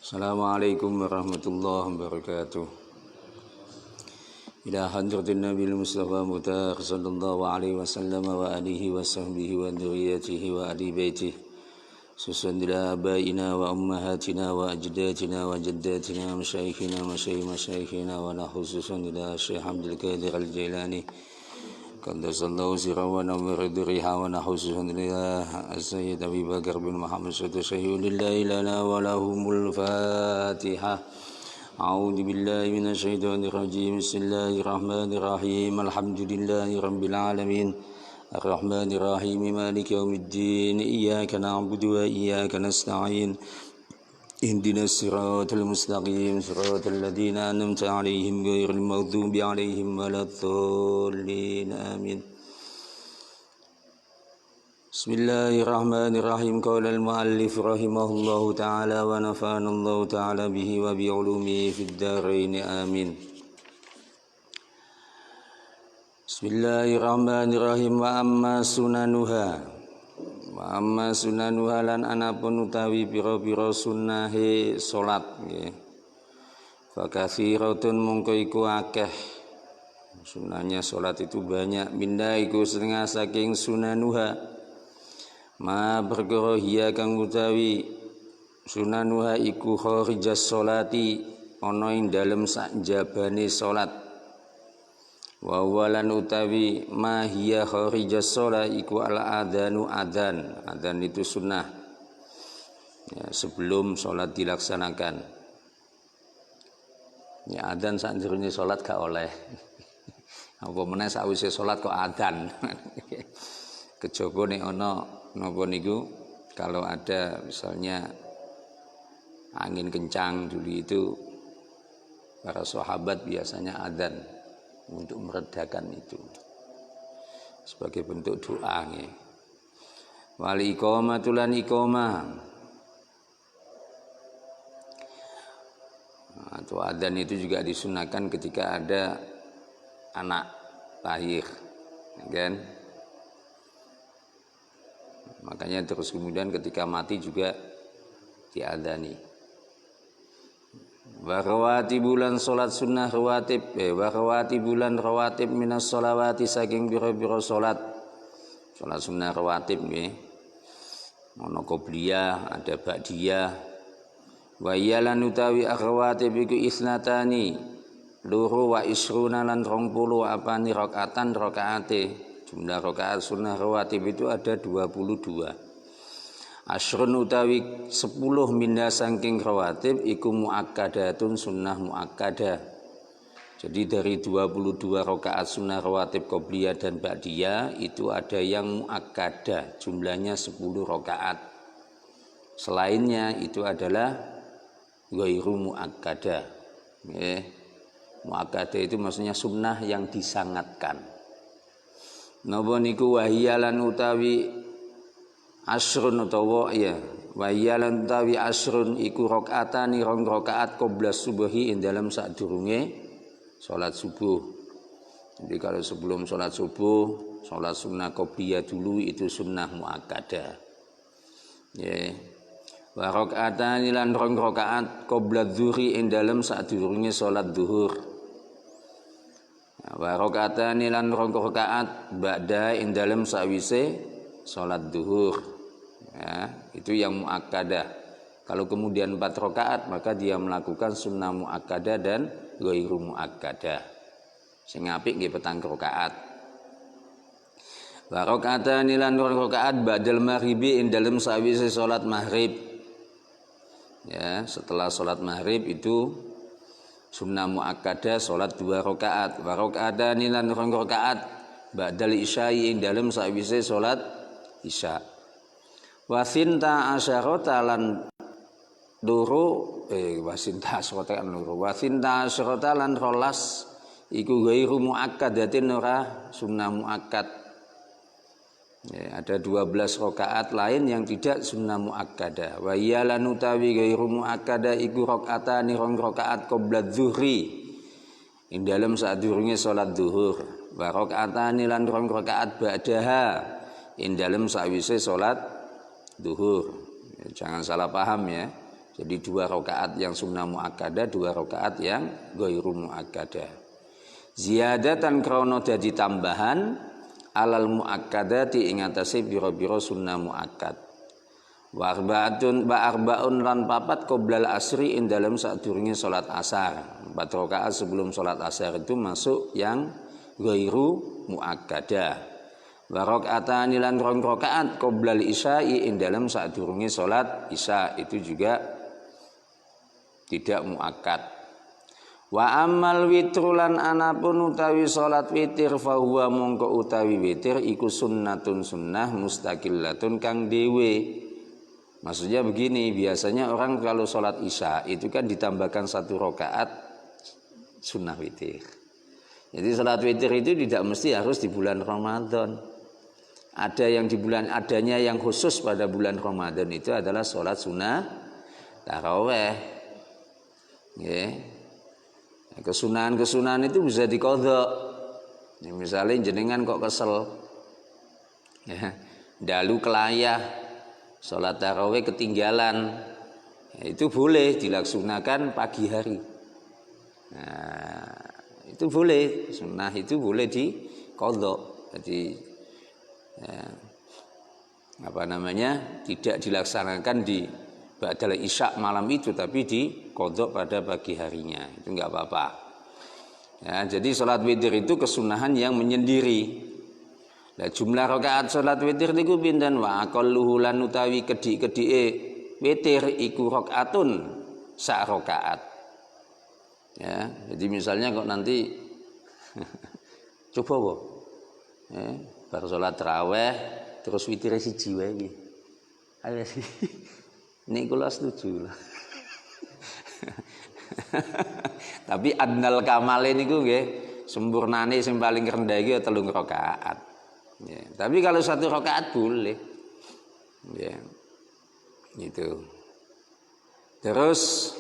Assalamualaikum warahmatullahi wabarakatuh. Ila hadratin Nabi Mustafa Mutar sallallahu alaihi wasallam wa alihi wa sahbihi wa dzurriyyatihi wa ahli baitihi. Susan ila abaina wa ummahatina wa ajdatina wa jaddatina masyayikhina masyayikhina wa khususan ila Syekh Abdul Qadir Al-Jailani. Qaddasallahu sirrahu wa nawwara dhurriha wa khususan ila Sayyid Abi Bakar bin Muhammad sallallahu alaihi wa lahumul Fatihah. A'udzu billahi minasy syaithanir rajim. Bismillahir rahmanir rahim. Alhamdulillahi rabbil alamin. Ar-rahmanir rahim. Maliki yaumiddin. Iyyaka na'budu wa iyyaka nasta'in. Ihdinas siratal mustaqim. Siratal ladzina an'amta 'alaihim ghairil maghdubi 'alaihim waladdallin. Amin. Bismillahirrahmanirrahim. Qala al-muallif rahimahullahu ta'ala wa nafa'ana Allah ta'ala bihi wa bi 'ulumihi fid dharain. Amin. Bismillahirrahmanirrahim. Wa amma sunanuha lan anapun utawi pira-pira sunnahe salat nggih. Fa katsiratun mungko iku akeh. Sunahnya salat itu banyak. Minda iku setengah saking sunanuha. Ma perkara hiya kang utawi sunanuha iku kharijas sholati ana ing dalem sak jabane salat. Wa walan utawi ma hiya kharijas shalah iku al adzanu adzan. Adzan itu sunnah ya, sebelum salat dilaksanakan. Ya adzan sak jerone salat gak oleh. Apa meneh sawise salat kok adzan. Kejaba nek ana napa niku kalau ada misalnya angin kencang dulu itu para sahabat biasanya adzan untuk meredakan itu sebagai bentuk doa nggih. Wal iqamatulan iqamah atau adzan itu juga disunahkan ketika ada anak lahir kan. Makanya terus kemudian ketika mati juga diadzani. Wa rawatibulan salat sunnah rawatib wa rawatibulan rawatib minas sholawati saking pira-pira salat. Salat sunnah rawatib nggih. Ana qobliyah, ada ba'diyah. Wa yalan utawi rawatib iku isnatani. Loro wa isruna lan 20 apane rakaatan rakaate. Jumlah rakaat sunnah rawatib itu ada 22. Asrun utawi 10 minda saking rawatib iku muakkadatun sunnah muakkadah. Jadi dari 22 rakaat sunnah rawatib qobliyah dan ba'diyah itu ada yang muakkadah, jumlahnya 10 rakaat. Selainnya itu adalah ghairu muakkadah. Muakkadah itu maksudnya sunnah yang disangatkan. Napa niku wahiyalan utawi asrun utawa ya wahiyalan utawi asrun iku rakaatani rong rakaat qabla subuhi ing dalam sadurunge salat subuh. Jadi kalau sebelum salat subuh salat sunnah qobliyah dulu itu sunnah muakkadah. Ya. Wa rakaatani lan rong rakaat qabla dzuhri ing dalam sadurunge salat zuhur. Wa rakaatani lan rong rakaat ba'da ing dalam sawise salat zuhur. Ya, itu yang muakkadah. Kalau kemudian 4 rakaat maka dia melakukan sunnah muakkadah dan ghairu muakkadah. Sing apik nggih 4 rakaat. Wa rakaatani lan rakaat ba'dal maghribi ing dalem sawise salat maghrib. Ya, setelah salat maghrib itu sunnah muakkadah salat 2 rakaat. Wa rakaatani lan rakaat ba'dal isya'i ing dalem sawise salat isya. Wasinta asyarota lan loro wasinta asyarota lan loro wasinta asyarota lan rolas iku ghairu muakkadatin ora sunnah muakkad. Ya, ada 12 rakaat lain yang tidak sunnah muakkadah. Wa yalan utawi ghairu muakkadah iku rakaatani rong rakaat qabla dzuhri ing dalem sadurunge salat zuhur. Wa rakaatani lan rong rakaat ba'daha ing dalem sawise salat duhur. Ya, jangan salah paham ya. Jadi 2 rakaat yang sunnah muakkadah, 2 rakaat yang ghairu muakkadah. Ziyadatan krono dadi tambahan alal muakkadati ing atase biro-biro sunnah muakkad. Wa arba'un lan papat qoblal asri ing dalem sadurunge salat asar. 4 rakaat sebelum salat asar itu masuk yang ghairu muakkadah. Wa rakaatani lan 2 rakaat qoblal isya'i ing dalem sadurunge salat isya itu juga tidak muakkad. Wa amal witru lan anapun utawi salat witir fa huwa mongko utawi witir iku sunnatun sunnah mustaqillatun kang dhewe. Maksudnya begini, biasanya orang kalau salat isya itu kan ditambahkan 1 rakaat sunnah witir. Jadi salat witir itu tidak mesti harus di bulan Ramadan. Ada yang adanya yang khusus pada bulan Ramadan itu adalah salat sunnah tarawih. Ya. Kesunahan-kesunahan itu bisa diqadha. Ya, misalnya jenengan kok kesel. Ya, dalu kelayah salat tarawih ketinggalan. Ya, itu boleh dilaksanakan pagi hari. Nah, itu boleh, sunnah itu boleh diqadha. Jadi tidak dilaksanakan di ba'dal isya malam itu, tapi diqadha pada pagi harinya. Itu enggak apa-apa. Ya, jadi salat witir itu kesunahan yang menyendiri. Lah jumlah rakaat salat witir niku pinten? Wa aqalluhu lan utawi kedik-kedike witir iku rakaatun sak rakaat. Ya, jadi misalnya kok nanti coba wae. Bar salat tarawih terus witir siji wae iki. Ayo sih. Ini kula setuju lah. Tapi adnal kamale niku nggih sempurnane sing paling rendah iki 3 rakaat. Ya, tapi kalau 1 rakaat boleh. Ya. Gitu. Terus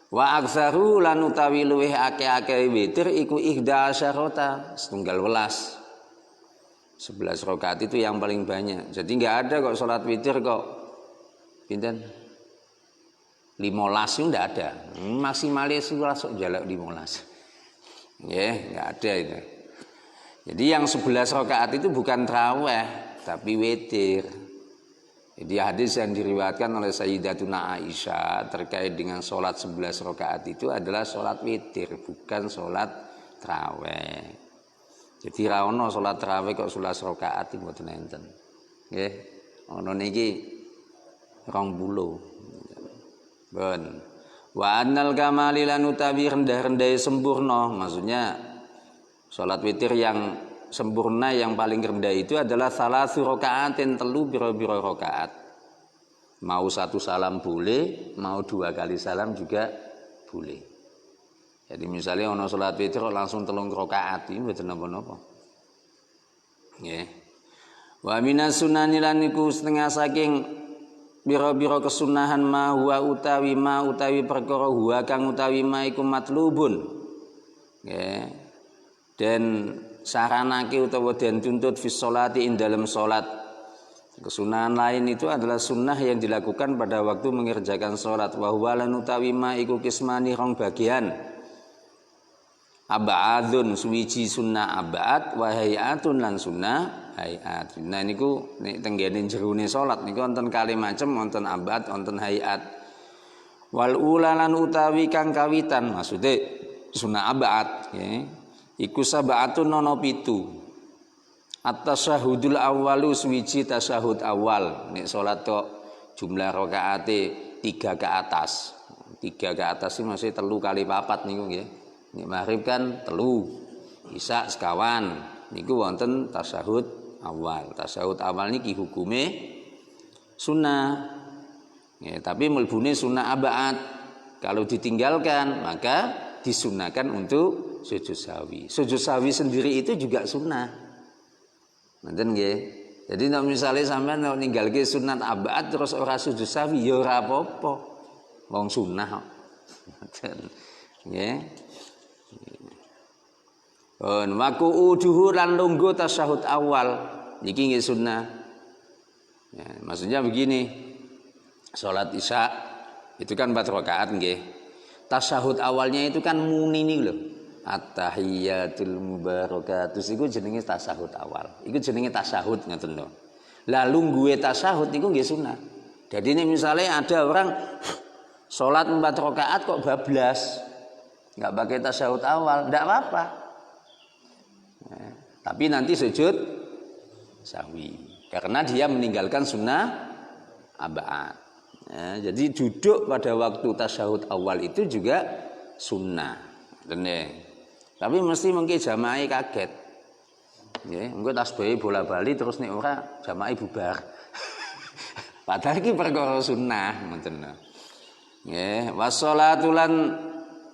wa aktsaru lan utawi luweh akeh-akeh witir iku 11 setunggal welas. 11 rakaat itu yang paling banyak. Jadi enggak ada kok salat witir kok pinten 15 itu enggak ada. Maksimalnya sok jaluk 15. Nggih, enggak ada itu. Jadi yang 11 rakaat itu bukan tarawih, tapi witir. Jadi hadis yang diriwayatkan oleh Sayyidatuna Aisyah terkait dengan salat 11 rakaat itu adalah salat witir, bukan salat tarawih. Jadi ra ono salat tarawih kok 11 rakaat iki mboten enten. Nggih. Ono niki 20. Ben. Wa annal kamali lan utawi rendah-rendah sempurna, maksudnya salat witir yang sempurna yang paling rendah itu adalah salasu rakaatin 3 biro-biro rakaat. Mau 1 salam boleh, mau 2 kali salam juga boleh. Jadi misalnya ono salat witir langsung 3 rakaat iki mboten napa-napa. Nggih. Wa minas sunani lan iku setengah saking biro-biro kesunahan ma utawi perkara huwa kang utawi ma iku matlubun. Nggih. Dan saranake utawa den tuntut fi sholati ing dalam salat. Kesunahan lain itu adalah sunnah yang dilakukan pada waktu mengerjakan salat. Wa huwa lan utawi ma iku kismani rong bagian. Ab'adun suwiji sunnah ab'ad wa hayatun lan sunnah hayat. Nah niku nek tenggene jerone salat niku wonten kalih macem, wonten ab'ad, wonten hayat. Wal ula lan utawi kang kawitan, maksude sunnah ab'ad nggih. Iku sab'atun nono 7. At-tasyahudul awwalu suwiji tasyahud awal. Nek salat kok jumlah rakaate 3 ke atas. 3 ke atas iki maksudnya 3 kali 4 niku nggih. Nek maghrib kan 3, isya sekawan. Niku wonten tasyahud awal. Tasyahud awal niki hukume sunnah. Ya, tapi mlebune sunnah ab'ad. Kalau ditinggalkan maka disunahkan untuk sujud sahwi. Sujud sahwi sendiri itu juga sunnah. Ngoten nggih. Jadi nek misale sampean nek ninggalke sunat ab'ad terus ora sujud sahwi ya ora apa-apa. Wong sunnah kok. Ngoten. Nggih. Waku uduhu lan lungguh tasyahud awal niki nggih sunnah. Ya, maksudnya begini, salat isya Itu kan 4 rakaat nggih. Tasyahud awalnya itu kan muni nih lho. At-tahiyyatul mubarakatus iku jenenge tasyahud awal. Iku jenenge tasyahud ngoten lho. Lalu gue tasyahud iku nggih sunah. Jadi ini misalnya ada orang sholat 4 rakaat kok bablas, nggak pakai tasyahud awal, nggak apa-apa. Nah, tapi nanti sujud sahwi karena dia meninggalkan sunnah abad. Nah, jadi duduk pada waktu tasyahud awal itu juga sunnah, bener. Tapi mesti mungkin jamaah kaget. Ya, engko tasbih bola-bali terus nek ora jamaah bubar. Padahal iki perkara sunnah ngoten lho. Nggih, wassalatulan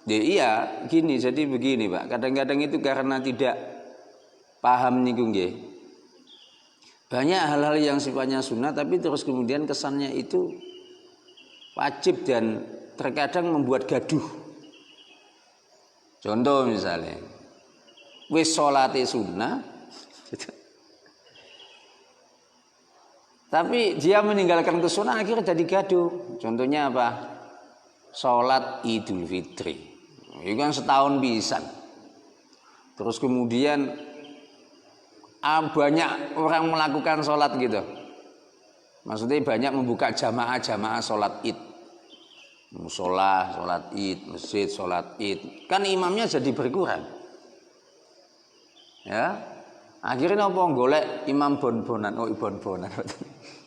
iya gini, jadi begini Pak. Kadang-kadang itu karena tidak paham niku nggih. Banyak hal-hal yang sifatnya sunnah tapi terus kemudian kesannya itu wajib dan terkadang membuat gaduh. Contoh misalnya, wis salate sunnah, tapi dia meninggalkan kesunnah akhirnya jadi gaduh. Contohnya apa? Salat Idul Fitri. Itu kan setahun pisan. Terus kemudian banyak orang melakukan salat gitu. Maksudnya banyak membuka jamaah-jamaah salat Id. Musola, salat Id, masjid, salat Id. Kan imamnya jadi berkurang. Ya. Akhirnya apa golek imam bon-bonan, bon-bonan.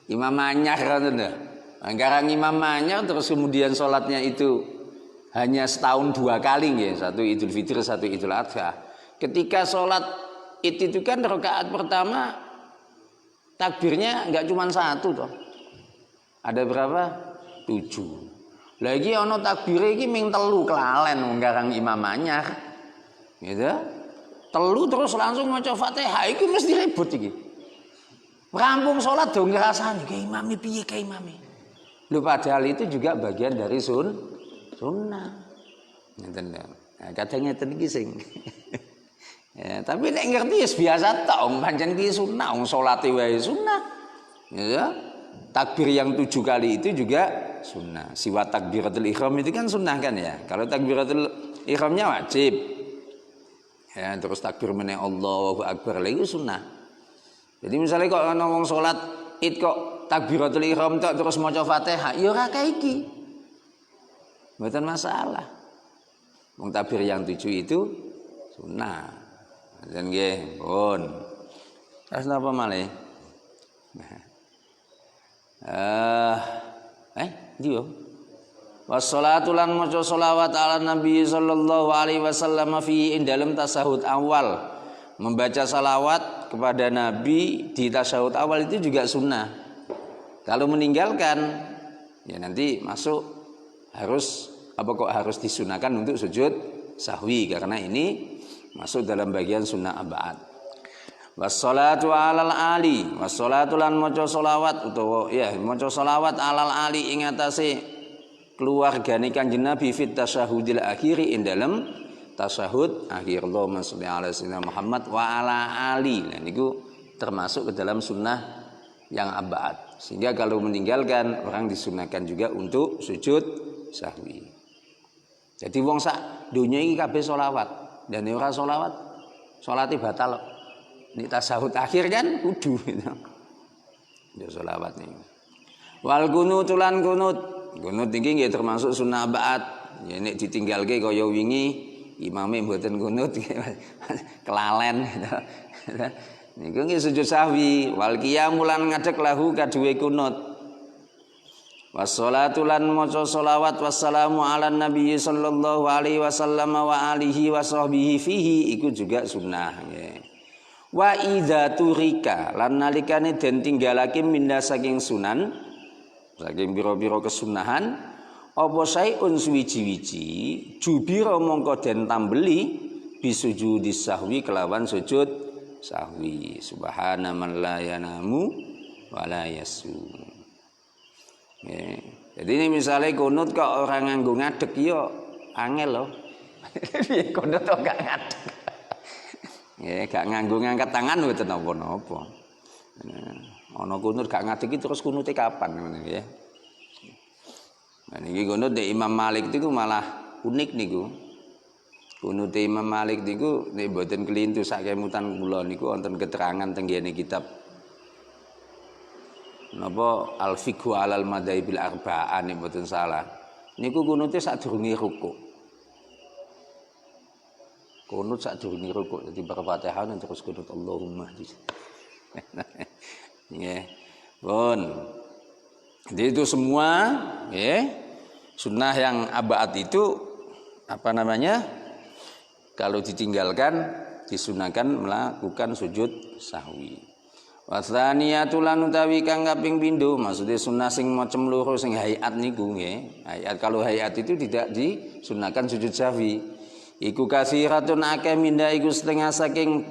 Imam anyar kan itu. Anggaran imam anyar terus kemudian sholatnya itu hanya setahun 2 kali ya, satu Idul Fitri, satu Idul Adha. Ketika sholat itu kan rakaat pertama takbirnya enggak cuma 1 toh. Ada berapa? 7. Lagi ono takbire iki ming 3 kelalen nggarang imam anyar. Gitu. 3 terus langsung maca Fatihah iki mesti ribut iki. Rampung salat do ngrasani ke imame piye ke imame. Lho padahal itu juga bagian dari sunnah. Ngeten lho. Nah, kadang ngeten iki sing. Ya, tapi nek ngerti ya biasa tok pancen iki sunnah, wong salate wae sunnah. Ya. Takbir yang 7 kali itu juga sunnah. Siwa takbiratul ihram itu kan sunnah kan ya. Kalau takbiratul ihramnya wajib. Ya, terus takbir meneh Allahu Akbar lagi sunnah. Jadi misalnya kok ana wong salat Id kok takbiratul ihram tok terus maca Fatihah, ya ora kae iki. Mboten masalah. Wong takbir yang 7 itu sunnah. Dan nggih, pun. Terus napa malih? Dia wassalatu lan maca sholawat ala Nabi sallallahu alaihi wasallam fi dalam tasahud awal. Membaca salawat kepada Nabi di tasahud awal itu juga sunnah. Kalau meninggalkan ya nanti masuk harus disunahkan untuk sujud sahwi karena ini masuk dalam bagian sunnah abad. Wassalatu alal ali, wassalatu lan maca selawat utawa ya maca selawat alal ali ing atase keluargane Kanjeng Nabi fit tasyahudil akhiri ing dalem tasyahud akhir. Allahumma sholli ala sayyidina Muhammad wa ala ali. Nah niku termasuk ke dalam sunnah yang abad. Sehingga kalau meninggalkan orang disunahkan juga untuk sujud sahwi. Jadi wong sak donya iki kabeh selawat dan ora selawat salate batal. Ini tasahud akhir kan kudu gitu. Ya selawat nih. Wal kunut lan kunut. Kunut iki nggih termasuk sunnah ba'at. Ya nek ditinggalke kaya wingi imame mboten kunut kelalen gitu. Niku nggih sujud sahwi. Wal qiyamul lan ngadeg lahu kaduwe kunut. Wassalatu lan maca sholawat wassalamu ala nabi sallallahu alaihi wasallam wa alihi wa sahbihi fihi iku juga sunnah nggih. Wa idza turika lan nalikane den tinggalake minda saking sunan saking pira-pira kesunahan apa saeun suwiji-wiji jubira mongko den tambeli bisujudis sahwi kelawan sujud sahwi subhana man la yanamu wa la yasu. Jadi ini misalnya kunut kok orang nganggo ngadeg ya angel loh. Piye kunut kok gak ngadeg. Ya, gak nganggo ngangkat tangan mboten napa-napa. Ana kunut gak ngadegi terus kunute kapan ngene ya. Nah niki kunut Imam Malik niku malah unik niku. Kunut Imam Malik niku nek mboten kelintu sak kemutan kula niku wonten keterangan teng ngene kitab napa Al-Fiqhu 'alal Madhahibil Arba'ah nek mboten salah. Niku kunute sadurunge rukuk. Kunut sadurunge rukuk dadi Fatihah terus kunut Allahumma. Nggih. Pun. Jadi itu semua sunnah yang abad itu apa namanya? Kalau ditinggalkan disunahkan melakukan sujud sahwi. Wasaniyatul lan utawi kang kaping pindho, maksudnya sunnah sing macam loro sing hayat niku nggih. Hayat kalau hayat itu tidak disunahkan sujud sahwi. Iku kasiratun akeh minda iku setengah saking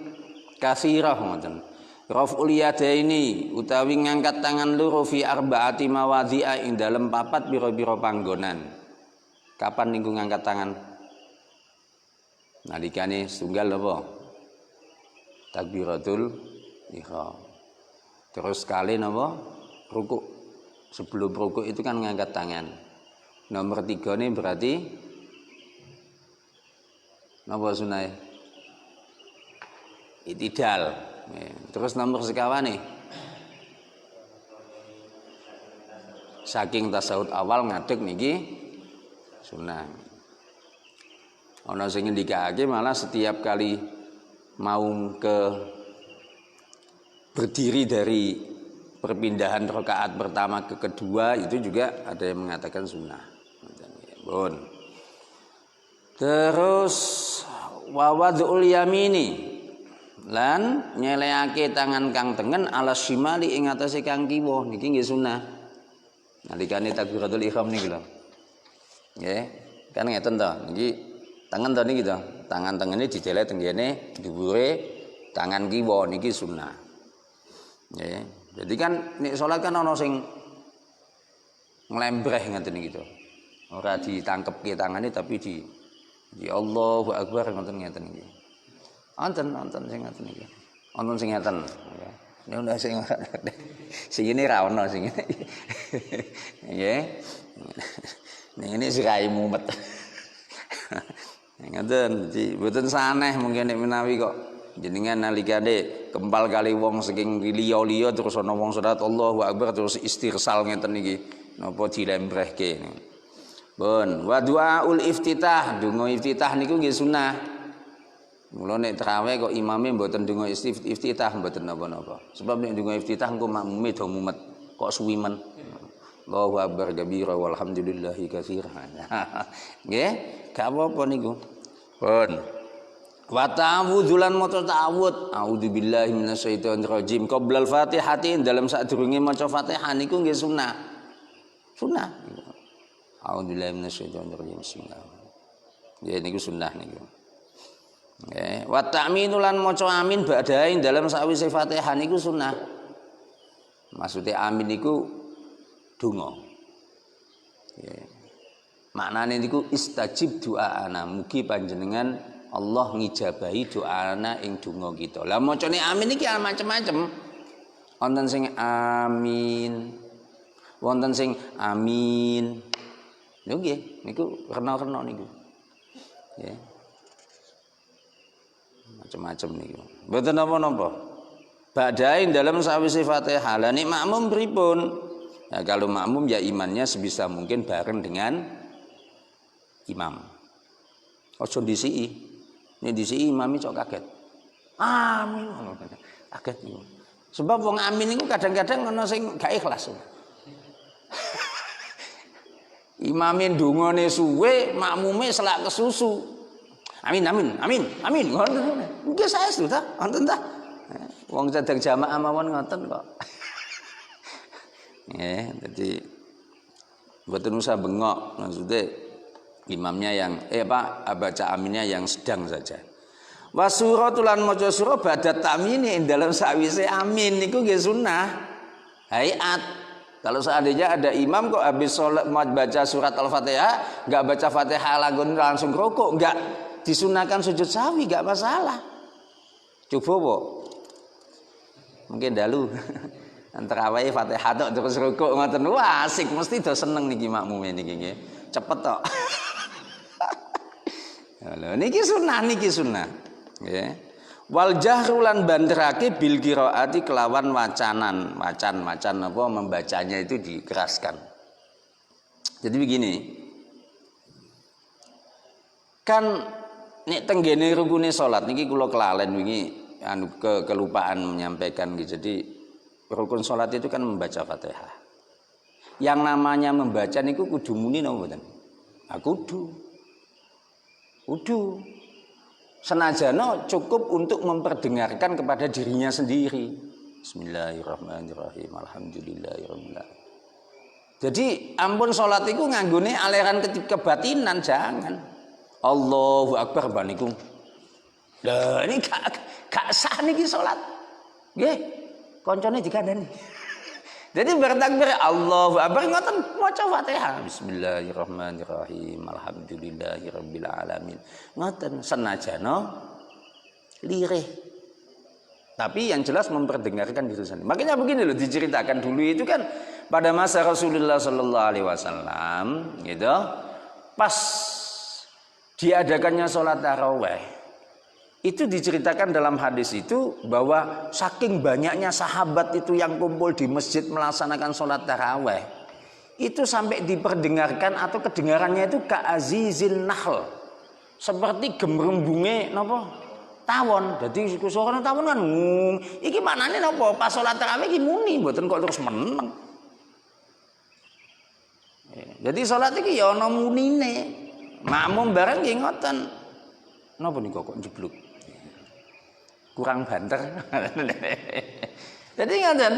kasirah ngoten. Raf'ul yadaini utawi ngangkat tangan loro fi arba'ati mawadhi'a ing dalem papat pira-pira panggonan. Kapan niku ngangkat tangan? Nalikane setunggal apa? Takbiratul ihram. Terus kali napa? Rukuk. Sebelum rukuk itu kan ngangkat tangan. Nomor 3 ini berarti napa sunai? Itidal. Terus nomor sekawan nih. Saking tasawuf awal ngadeg niki sunah. Ana sing ngendikake malah setiap kali mau berdiri dari perpindahan rakaat pertama ke kedua itu juga ada yang mengatakan sunnah. Bon. Terus wawadul yamini lan nyeleake tangan kang tengen ala shimali ing atase kang kiwa niki nggih sunah. Nalikane takbiratul ihram niki lho. Nggih, kan ngeten to. Niki tangan to niki to. Tangan tengene dijelek teng kene dhuwure tangan kiwa niki sunah. Nggih. Jadi kan nek salat kan ana sing nglembreh ngeten niki to. Ora ditangkepke tangane tapi di Allahu Akbar ngoten ngeten niki. Wonten sing ngoten iki. Wonten sing ngeten. Ya udah sing ini ra ono sing ini. Nggih. Ning ini sirai mumet. Ngoten, mboten saneh mungkin nek menawi kok jenengan nalikane kempal kali wong saking liya-liya terus ana wong salat Allahu Akbar terus istirsal ngeten iki. Napa dilembrehke. Pun wa du'aul iftitah, donga iftitah niku nggih sunah. Mula nek tarawih kok imame mboten donga iftitah mboten napa-napa. Sebab nek donga iftitah engko makmume do mumet kok suwi men. Allahu akbar kabira walhamdulillahi katsiran. Nggih, gak apa-apa niku. Pun. Wa ta'awudzulan maca ta'awud. A'udzubillahi minasyaitonir rajim. Qabla al-Fatihati dalam sadurunge maca Fatihah niku nggih sunah. Sunah. A'udzubillahi minasyaitonir rajim. Bismillah. Nggih niku sunah niku. Nggih, wa ta'minu lan maca amin ba'dain dalam sawise Fatihah niku sunah. Maksude amin niku donga. Nggih. Maknane niku istajib doaana, mugi panjenengan Allah ngijabahi doana ing donga kita. Lah macane amin iki macam-macam. Wonten sing amin. Wonten sing amin. Lho nggih, niku rena-rena niku. Nggih. Macam-macam niku. Mboten napa-napa. Ba'dain dalam sawise Fatihah. Lah nek makmum pripun? Ya kalau makmum ya imannya sebisa mungkin bareng dengan imam. Ojo disiki. Nek disiki imami cok kaget. Amin. Kaget niku. Sebab wong amin niku kadang-kadang ana sing gak ikhlas. Imame ndongane suwe, makmume selak kesusu. Amin amin amin amin ngoten nggih saestu ta wonten ta wong sedang jamaah mawon ngoten kok nggih dadi mboten usah bengok maksudnya imamnya yang baca aminnya yang sedang saja wa suratul lan maca surah badat tamini ing dalam sawise amin niku nggih sunah hayat. Kalau seandainya ada imam kok habis salat baca surat Al-Fatihah enggak baca Fatihah langsung rukuk enggak disunahkan sujud sahwi gak masalah. Coba po. Mungkin dalu. Tarawih Fatihah tok terus rukuk ngoten. Wah, asik mesti do seneng niki makmume niki nggih. Cepet tok. Lho niki sunah nggih. Wal jahru lan banterake bil qiraati kelawan wacan apa membacanya itu dikeraskan. Jadi begini. Kan nek tenggene rukune salat niki kula kelalen wingi kelupaan menyampaikan gitu. Jadi rukun salat itu kan membaca Fatihah. Yang namanya membaca niku kudu muni napa mboten? Kudu. Senajana cukup untuk memperdengarkan kepada dirinya sendiri. Bismillahirrahmanirrahim. Alhamdulillahirabbil alamin. Jadi ampun salat iku nganggone aliran kebatinan jangan. Allahu akbar baniku. Lah ini gak sah niki salat. Nggih. Koncone dikandani. Jadi bertakbir Allahu akbar ngoten maca Fatihah. Bismillahirrahmanirrahim. Alhamdulillahirabbil alamin. Ngoten senajana lirih. Tapi yang jelas memperdengarkan diri sendiri. Makanya begini loh diceritakan dulu itu kan pada masa Rasulullah sallallahu alaihi wasallam gitu. Pas diadakannya sholat tarawih itu diceritakan dalam hadis itu bahwa saking banyaknya sahabat itu yang kumpul di masjid melaksanakan sholat tarawih itu sampai diperdengarkan atau kedengarannya itu ka'azizin nahl seperti gemrembunge napa tawon. Jadi suara tawon kan iki maknane napa pas sholat tarawih iki muni mboten kok terus meneng. Jadi sholat iki ya ana munine. Makmum bareng nggih ngoten. Napa niku kok jeblok? Kurang banter. Jadi ngoten,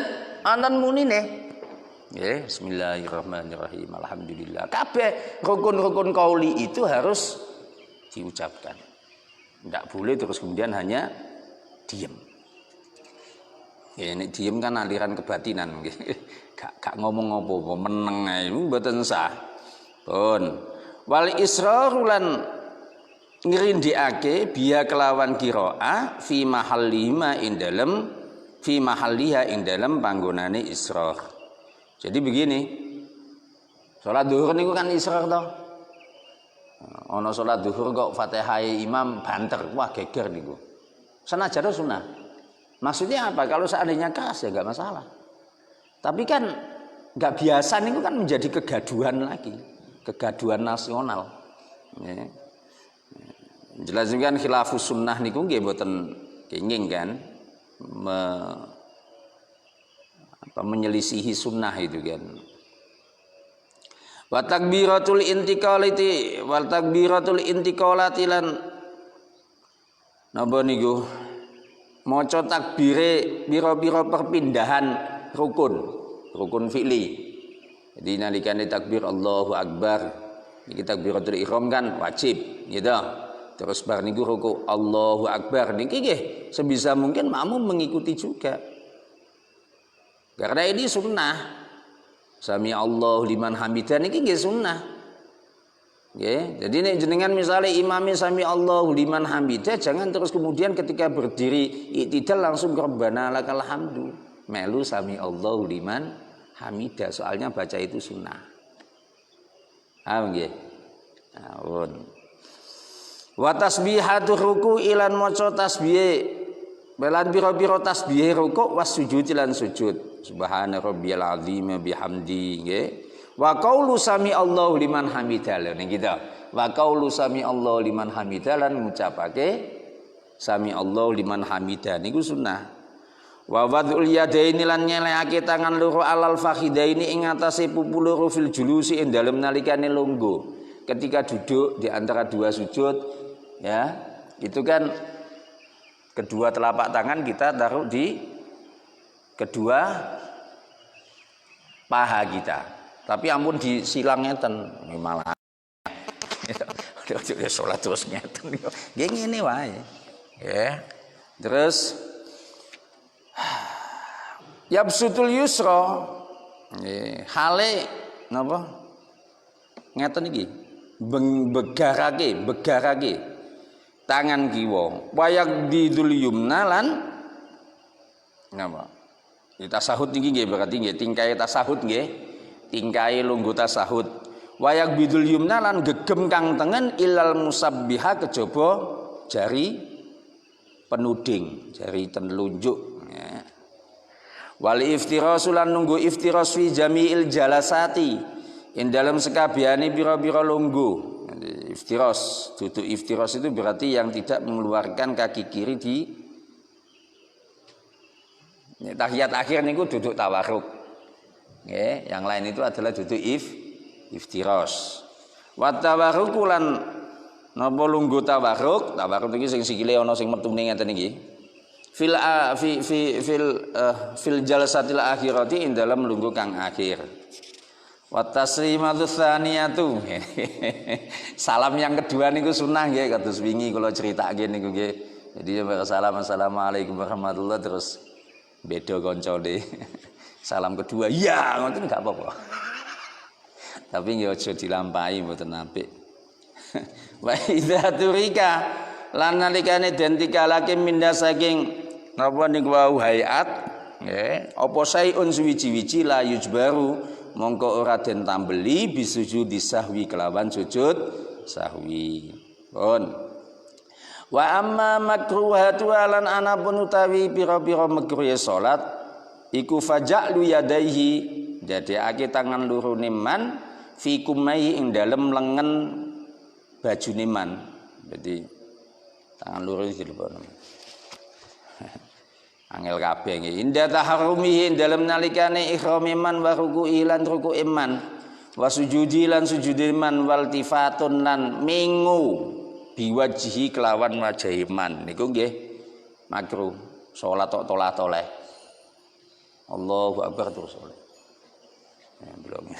wonten munine. Nggih, bismillahirrahmanirrahim. Alhamdulillah. Kabeh rukun-rukun qauli itu harus diucapkan. Tidak boleh terus kemudian hanya diam. Ya, ini diam kan aliran kebatinan. Gak ngomong apa-apa, meneng ae mboten sah. Pun wal israrulan ngrindikake biya kelawan qiraah fi mahallima ing dalem fi mahalliha ing dalem panggonane israr. Jadi begini. Salat zuhur niku kan israr to. Ana salat zuhur kok Fatihah imam banter, wah geger niku. Senajan sunah. Maksudnya apa? Kalau seandainya keras ya enggak masalah. Tapi kan enggak biasa niku kan menjadi kegaduhan lagi. Kegaduhan nasional. Ya. Jelas kan khilafus sunnah niku nggih mboten kenging kan menyelisihi sunnah itu kan. Wa takbiratul intiqalati wal takbiratul intiqalati lan napa niku maca takbire pira-pira perpindahan rukun fi'li. Jadi nalikane takbir Allahu akbar niki takbiratul ihram kan wajib gitu. Terus bar niku ruku Allahu akbar niki nggih sebisa mungkin makmum mengikuti juga. Karena ini sunnah. Sami Allahu liman hamidah niki nggih sunnah. Nggih. Jadi nek jenengan misalnya imami sami Allahu liman hamidah jangan terus kemudian ketika berdiri iktidal langsung Rabbana lakal hamdu. Melu sami Allahu liman hamidah soalnya baca itu sunnah. Paham nggih? Awun. Wa tasbihatu ruku ilan maca tasbih belan pira-pira tasbih ruku was sujud lan sujud subhana rabbiyal azim bihamdi nggih wa qaulu sami Allahu liman hamidah ning kita wa qaulu sami Allahu liman hamidah lan ngucapake sami Allahu liman hamidah niku sunnah wa wadul yadaini lan nyelehake tangan loro alal fakhidaini ing atase pupu loro fil julusi ing dalem nalikane lungguh ketika duduk di antara dua sujud ya itu kan kedua telapak tangan kita taruh di kedua paha kita tapi ampun disilang ngeten malah udah sholat terus ngeten nggih ngene wae ya terus yabsutul yusra hale napa ngeten iki begarake tangan kiwa wayak didul yumna lan napa Tasahud niki nggih berarti nggih tingkai tasahud nggih. Tingkai lungguh tasahud. Wayak bidul yumna lan gegem kang tengen ilal musabbiha kejaba jari penuding, jari telunjuk ya. Wali iftirasu lan nunggu iftiras fi jami'il jalasati ing dalam sekabiane pira-pira lungguh. Iftiras, duduk iftiras itu berarti yang tidak mengeluarkan kaki kiri di tahiyat akhir niku duduk tawarruk. Nggih, yang lain itu adalah duduk iftiras. Wa tawarruk lan napa lungguh tawarruk, tawarruk iki sing sikile ana sing metune ngeten iki. Fil jalsatil akhirati ing dalam lungguh kang akhir. Wa taslimatu tsaniyatu. Salam yang kedua niku sunah nggih kados wingi kula critakake niku nggih. Jadi salam assalamualaikum warahmatullahi terus beda koncone. Salam kedua, ya ngoten enggak apa-apa. Tapi nggih aja dilampahi mboten apik. Wa idza turika lan nalikane den tikalake minda saking napa niku wau hayat nggih, apa sayun suwiji-wiji la yujbaru mongko ora den tambeli bisujudi sahwi kelawan sujud sahwi. Pun wa amma makruhatu lan anapun utawi pira-pira makruh salat iku faja'lu yadaihi dadekake tangan lurune man fi kumai ing dalem lengen bajune man. Jadi tangan luru iki lho. Angel kabeh nggih. Inda taharrumihi dalem nalikane ihrami man wa ruku'i lan ruku'i man wa sujudi lan sujudi man wal tifatun lan mingu biwajhi kelawan wajah iman niku nggih makruh. Salat tok tolah-toleh. Allahu akbar terus oleh. Ya belum.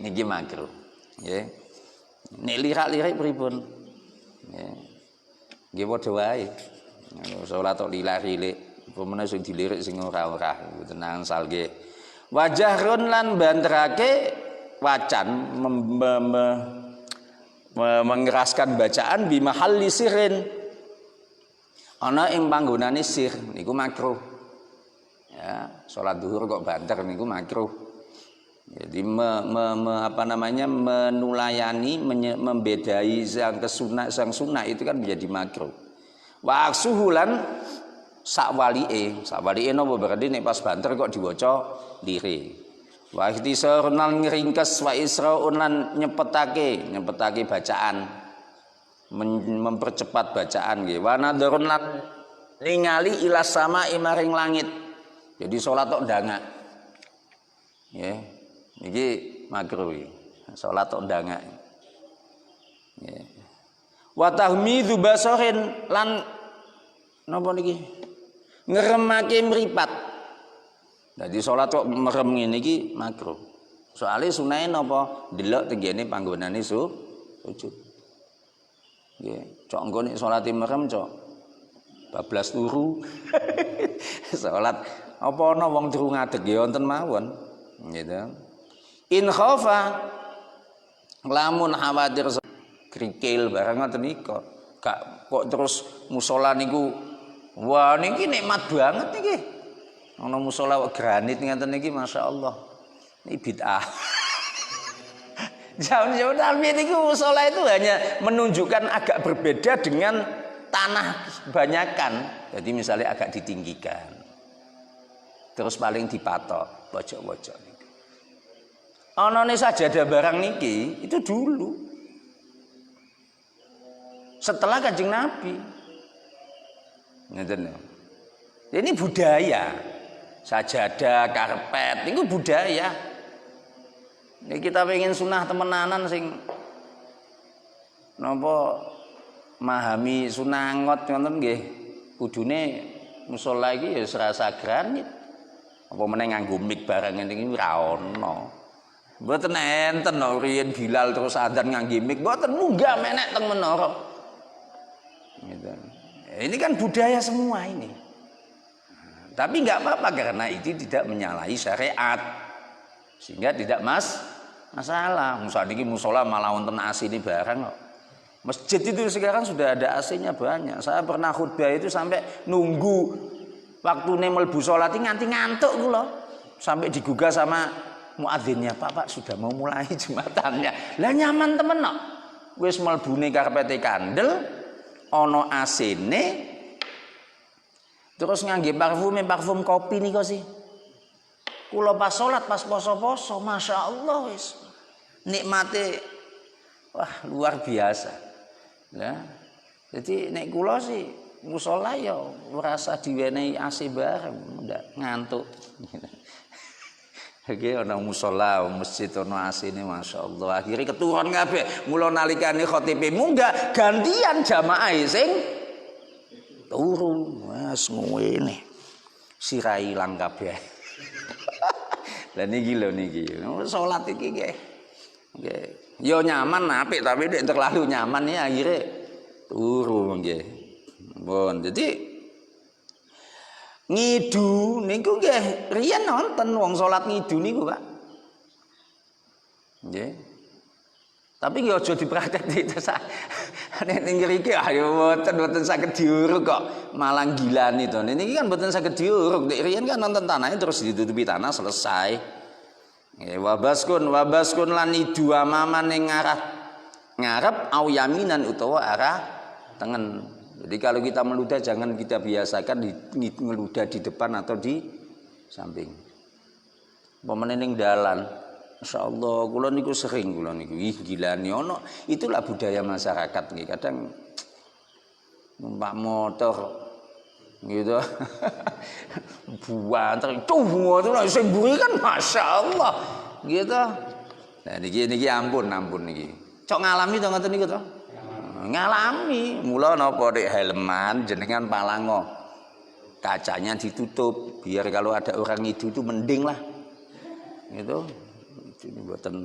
Niki makruh. Nggih. Nek lirak-lirik pripun? Nggih. Nggih padha wae. Salat tok lirak-lirik, pemene sing dilirik sing ora-ora tenang sal nggih. Wajahrun lan banterake wacan mengeraskan bacaan bimahalli sirrin ana ing panggonane sir niku makruh ya. Salat zuhur kok banter niku makruh. Jadi menulayani membedai sang kesunah sang sunah itu kan menjadi makruh. Wa aksuhulan sakwalike napa berarti nek pas banter kok diwaca lire. Wa ikhtisarun lan ngringkes wa isra'un lan nyepetake bacaan mempercepat bacaan nggih. Wa nadharun lan ningali ila sama maring langit. Jadi salat tok ndangak. Nggih. Niki makruh iki. Salat tok ndangak. Nggih. Wa tahmidzu basarin lan napa niki? Ngeremake mripat. Jadi salat kok merem ngene iki makruh. Soale sunahe napa? Delok tenggene panggonane sujud. Nggih, cok engko nek salate merem cok bablas turu. Salat apa ana wong turu ngadeg ya wonten mawon. Gitu. In khafa lamun khawatir krikil barang ngoten niku. Gak kok terus musala niku wah niki nikmat banget niki. Ana musala granit ngeten niki masyaallah. Ini bid'ah. Jauh-jauh tapi niku musala itu hanya menunjukkan agak berbeda dengan tanah kebanyakan. Jadi misalnya agak ditinggikan. Terus paling dipatok pojok-pojok niki. Anane sajadah barang niki itu dulu. Setelah Kanjeng Nabi. Ngeten. Ini budaya. Sajadah, karpet, itu budaya. Ini kita pengen sunah temenanan sing napa memahami sunah ngot ngoten nggih. Kudune musala iki ya serasa granit. Apa meneh nganggo mik barang ngene iki ora ono. Mboten enten no riyen Bilal terus adzan nganggo mik, mboten munggah menek teng menara. Gitu. Ini kan budaya semua ini. Tapi nggak apa-apa karena itu tidak menyalahi syariat, sehingga tidak masalah. Misalnya ini musola malah wonten AC ini barang kok. Masjid itu sekarang sudah ada AC-nya banyak. Saya pernah khutbah itu sampai nunggu Waktune mlebu salat nganti ngantuk kula. Sampai digugah sama muadzinnya, Pak sudah mau mulai jumatannya. Lah nyaman temen kok. Wis mlebune karpete kandel, ana AC-ne. Terus ngangge parfum kopi niku sih. Kula pas salat pas poso-poso, masyaallah wis nikmate wah luar biasa. Lah jadi nek kula sih musala ya merasa diwenehi AC bareng, ndak ngantuk. Iki ana musala, masjid ana AC-ne masyaallah. Akhire keturun kabeh. Mula nalikane khotibe munggah gantian jamaah sing turu. Wes ngene. Sirai ilang kabeh. Lah niki lho niki. Salat iki nggih. Nggih. Ya nyaman apik tapi nek terlalu nyaman ya akhire turu nggih. Bon, jadi ngidu niku nggih riyen nonton wong salat ngidu niku, Pak. Nggih. Tapi nggih aja dipraktekne nek ning ngriki ayo mboten saged diuruk kok malang gilani to. Niki kan mboten saged diuruk. Nek riyen kan nonton tanahnya terus ditutupi tanah selesai. Nggih wabaskun lan nidu amaman ning ngarep au yaminan utawa arah tengen. Jadi kalau kita meludah jangan kita biasakan meludah di depan atau di samping. Pemene ning dalan. Masyaallah kula niku sering kula niku gilani ono itulah budaya masyarakat nggih kadang numpak motor gitu. Buanter motor sing mburi kan masyaallah gitu. Nah niki ampun niki. Cok ngalami to ngoten niku to? Ngalami mula napa nek helman jenengan palango kacanya ditutup biar kalau ada orang itu mending lah gitu ini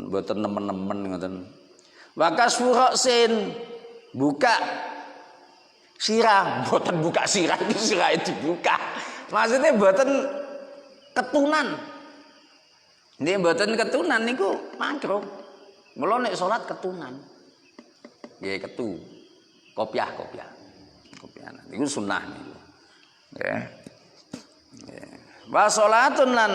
boten nemen-nemen ngoten wakas furoksin buka sirah boten buka sirah iki sirah dibuka maksudnya boten ketunan ini boten ketunan niku makruh mula nek salat ketunan nggih ketu kopiah niku sunah niku nggih wa salatun lan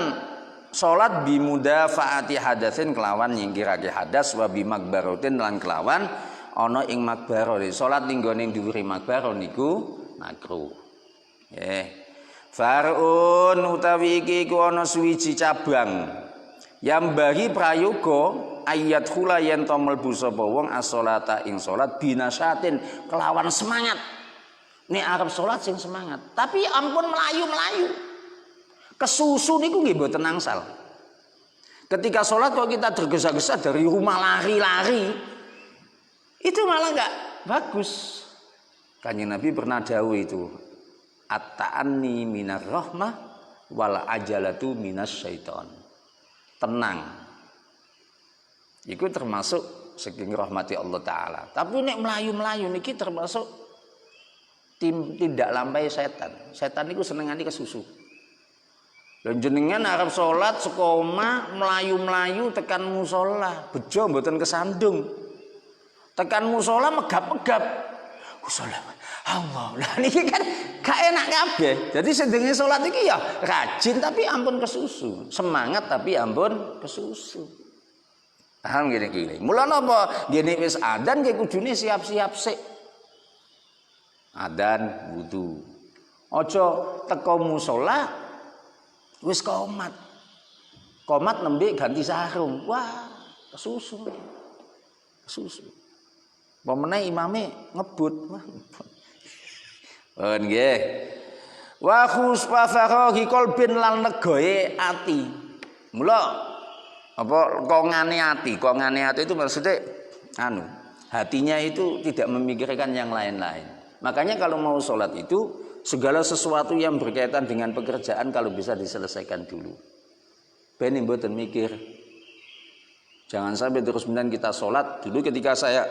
salat bi mudafaati hadatsin kelawan nyingkirake hadas wa bi makbaratin lan kelawan ana ing makbaro salat ning gone dhuwure makbaro niku makruh nggih farun utawi iki ku ana suwiji cabang yang bagi prayoga ayat khula yen to mlebu sapa wong as-sholata ing salat binasyatin kelawan semangat. Nek arep salat sing semangat, tapi ampun melayu-melayu. Kesusu niku nggih mboten angsal. Ketika salat kok kita tergesa-gesa dari rumah lari-lari, itu malah enggak bagus. Kanjeng Nabi pernah dawuh itu, at-ta'anni minar rahmah wal ajalatu minas syaiton. Tenang. Itu termasuk saking rahmati Allah Ta'ala. Tapi nek melayu-melayu niki termasuk tindak lampai setan. Setan niku senengane kesusu. Dan jenengan arep salat sekoma melayu-melayu tekan musola, bejo mboten kesandung. Tekan musola megap-megap. Musola Allah. Lah niki kan gak enak kabeh. Jadi sedenge salat iki ya rajin tapi ampun kesusu. Semangat tapi ampun kesusu. Paham gini. Mula napa? Gene wis adzan nggih kudune siap-siap sik. Adzan wudu. Aja teko musala wis qomat. Qomat nembe ganti sarung. Wah, kesusu. Kesusu. Pemene imame ngebut. Wah. Nggih. Wa khusfa faraghi qalbin lan legoe ati. Mula apa kongane ati itu maksudnya hatinya itu tidak memikirkan yang lain-lain. Makanya kalau mau sholat itu segala sesuatu yang berkaitan dengan pekerjaan kalau bisa diselesaikan dulu. Ben mboten mikir. Jangan sampai terus kemudian kita sholat dulu. Ketika saya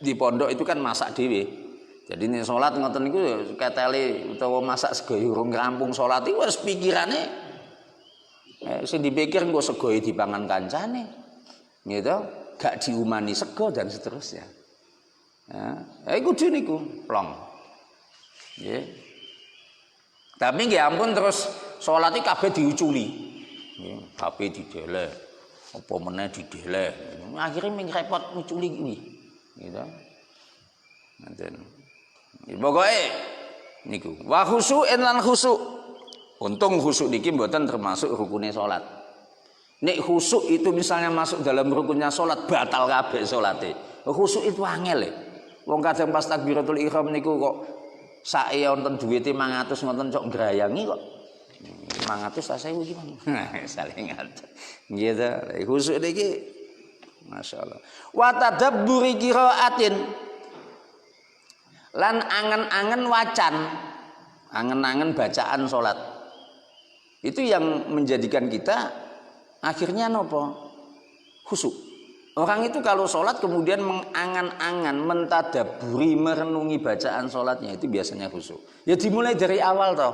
di pondok itu kan masak dhewe. Jadi nek sholat ngoten niku ketele utawa masak sego urung rampung sholat iki wis pikirane sing dipikir engko sego dipangan kancane. Gitu, gak diumani sego dan seterusnya. Ya, iku niku plong. Nggih. Tapi nggih ampun terus salat iki kabeh diuculi. Nggih, HP dideleh, apa meneh dideleh. Akhire ming repot nguculi kuwi. Gitu. Ngoten. Pokoke niku wa khusyu'in lan khusyuk. Untung khusyuk niki mboten termasuk rukune salat. Nek khusyuk itu misalnya masuk dalam rukunnya salat batal kabeh salate. Khusyuk itu angel. Wong kadang pas takbiratul ihram niku kok sae wonten duwite 500 ngoten cok ngrayangi kok. 500 ta 1000 iki Mang. Saling ngaten. Nggih ta. Khusyuk niki masyaallah. Wa tadabburi qiraatin lan angen-angen wacan, angen-angen bacaan salat. Itu yang menjadikan kita akhirnya nopo? Khusyuk. Orang itu kalau sholat kemudian mengangan-angan, mentadaburi, merenungi bacaan sholatnya itu biasanya khusyuk. Ya dimulai dari awal toh.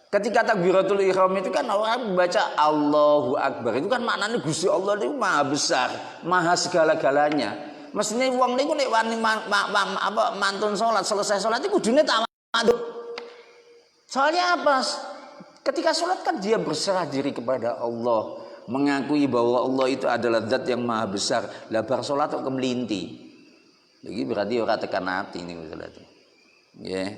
Ketika takbiratul ihram itu kan orang membaca Allahu Akbar. Itu kan maknanya Gusti Allah itu maha besar, maha segala-galanya. Mestinya wong niku nek wani mantun sholat, selesai sholat itu kudune tawadhu. Soalnya apa? Ketika sholat kan dia berserah diri kepada Allah, mengakui bahwa Allah itu adalah zat yang maha besar. Lah bar salat kok kemelinti. Iki berarti ora tekan ati niku salat. Nggih.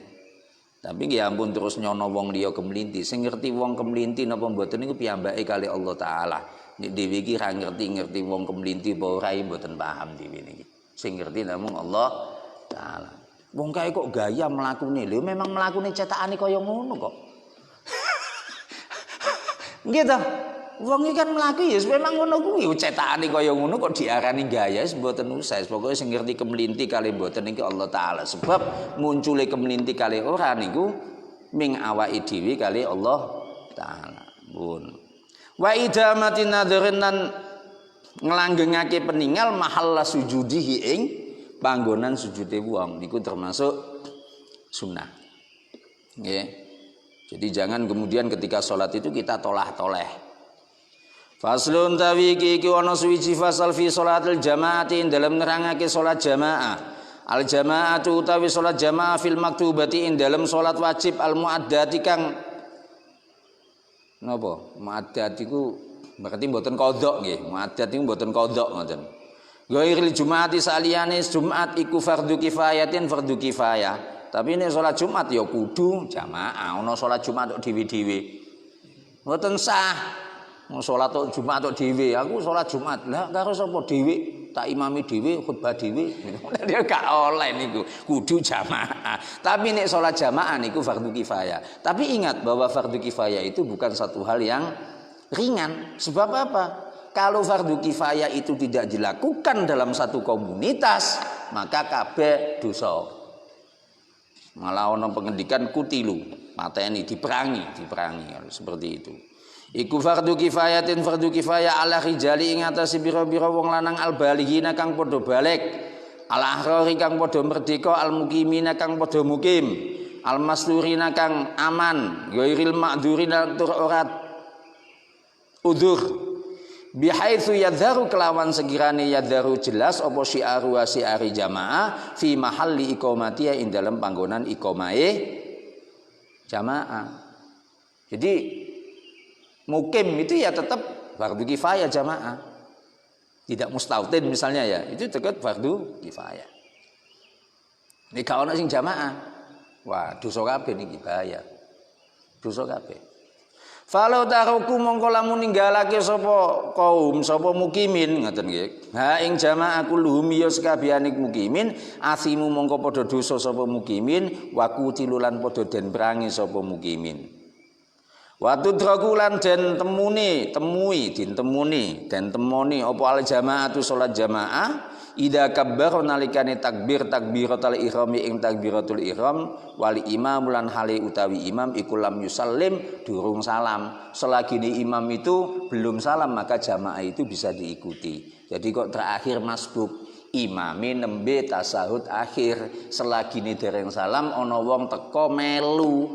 Tapi nggih ampun terus nyono wong liya kemelinti. Sing ngerti wong kemelinti napa mboten niku piyambake kali Allah taala. Nek dhewe iki ra ngerti wong kemelinti apa ora mboten paham dhewe niki. Sing ngerti namung Allah taala. Wong kae kok gaya mlakune. Lho memang mlakune cetakane kaya ngono kok. Nggih ta? Wong iki kan mlaku ya memang ngono kuwi cetakane kaya ngono kok diarani gaya wis mboten usah. Pokoke sing ngerti kemelinti kali mboten niki Allah taala. Sebab muncule kemelinti kali ora niku ming awake dhewe kali Allah taala. Pun. Wa idamatin nadharin lan nglanggengake peninggal mahalla sujudihi ing panggonan sujude wong niku termasuk sunnah. Nggih. Jadi jangan kemudian ketika sholat itu kita tolah-toleh. Faslun tawiki iki ana suwiji fasal fi sholatil jamaati dalam nerangake salat jamaah. Al jamaatu utawi salat jamaah fil maktubati ing dalam salat wajib al muaddati kang napa? Muaddat iku berarti mboten qadha nggih. Muaddat iku mboten qadha ngoten. Ghairil jumaati saliyane Jumat iku fardhu kifayatin fardhu kifayah. Tapi nek salat Jumat ya kudu jamaah. Ana salat Jumat tok dhewe-dhewe. Mboten sah. Salat Jumat tok dhewe, aku salat Jumat. Lah karo sapa dhewe? Tak imami dhewe, khutbah dhewe. Dia gak oleh niku, kudu jamaah. Tapi nek salat jamaah niku fardu kifayah. Tapi ingat bahwa fardu kifayah itu bukan satu hal yang ringan. Sebab apa? Kalau fardu kifayah itu tidak dilakukan dalam satu komunitas, maka kabeh dosa. Malah ana pengendikan kutilu, mateni diperangi seperti itu. Iku fardu kifayatin fardu kifayah ala rijali ing atase bira-bira wong lanang al balighina kang padha balik, al ahrari kang padha merdeka, al mukimina kang padha mukim, al masturina kang aman, ghairil ma'dzurina tur ora udzur. Bihaitsu yadharu kelawan sekirane yadharu jelas apa syiaru wa syiari jamaah fi mahalli iqamatiha ing dalam panggonan iqamahe jamaah. Jadi mukim itu ya tetap fardu kifayah jamaah. Tidak mustautin misalnya ya, itu tetap fardu kifayah. Nek gak ono sing jamaah, wah dosa kabeh niki bahaya. Dosa kabeh. Falau taruku mongko lamun ninggalake sapa kaum sapa mukimin ngoten nggih. Ha ing jamaah kulluhum ya sakabehane mukimin asimu mongko padha dosa sapa mukimin wa kutilulan padha den perangi sapa mukimin. Waktu drakulan dan temuni apa al jamaatu salat jamaah ida kabbar nalikane takbiratul ihram ing takbiratul ihram wali imam lan hale utawi imam iku lam yusallim durung salam. Selagi imam itu belum salam maka jamaah itu bisa diikuti. Jadi kok terakhir masbuk imame nembe tasahud akhir selagi dereng salam ana wong teko melu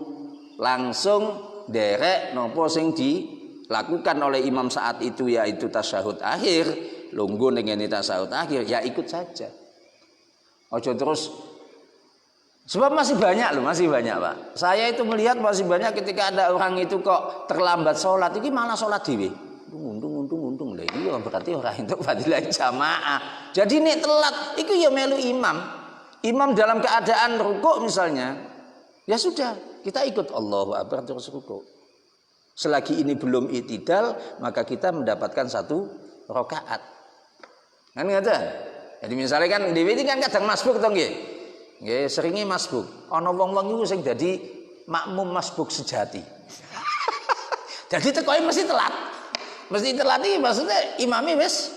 langsung derek nopo sing dilakukan oleh imam saat itu yaitu tasyahud akhir, lungguh ning ngene tasyahud akhir ya ikut saja. Aja terus Sebab masih banyak loh, masih banyak Pak. Saya itu melihat masih banyak ketika ada orang itu kok terlambat sholat, ini malah sholat dewe. Untung lah, ini berarti orang itu fadilah jamaah. Jadi nek telat, itu ya melu imam. Imam dalam keadaan rukuk misalnya, ya sudah kita ikut Allahu Akbar terus rukuk. Selagi ini belum i'tidal, maka kita mendapatkan 1 rakaat. Kan ngeten. Jadi misalnya kan dewe ini kan kadang masbuk to nggih. Nggih, seringe masbuk. Ana wong-wong iku sing dadi makmum masbuk sejati. Jadi tekoke mesti telat. Mesti telat iki maksudnya imame wis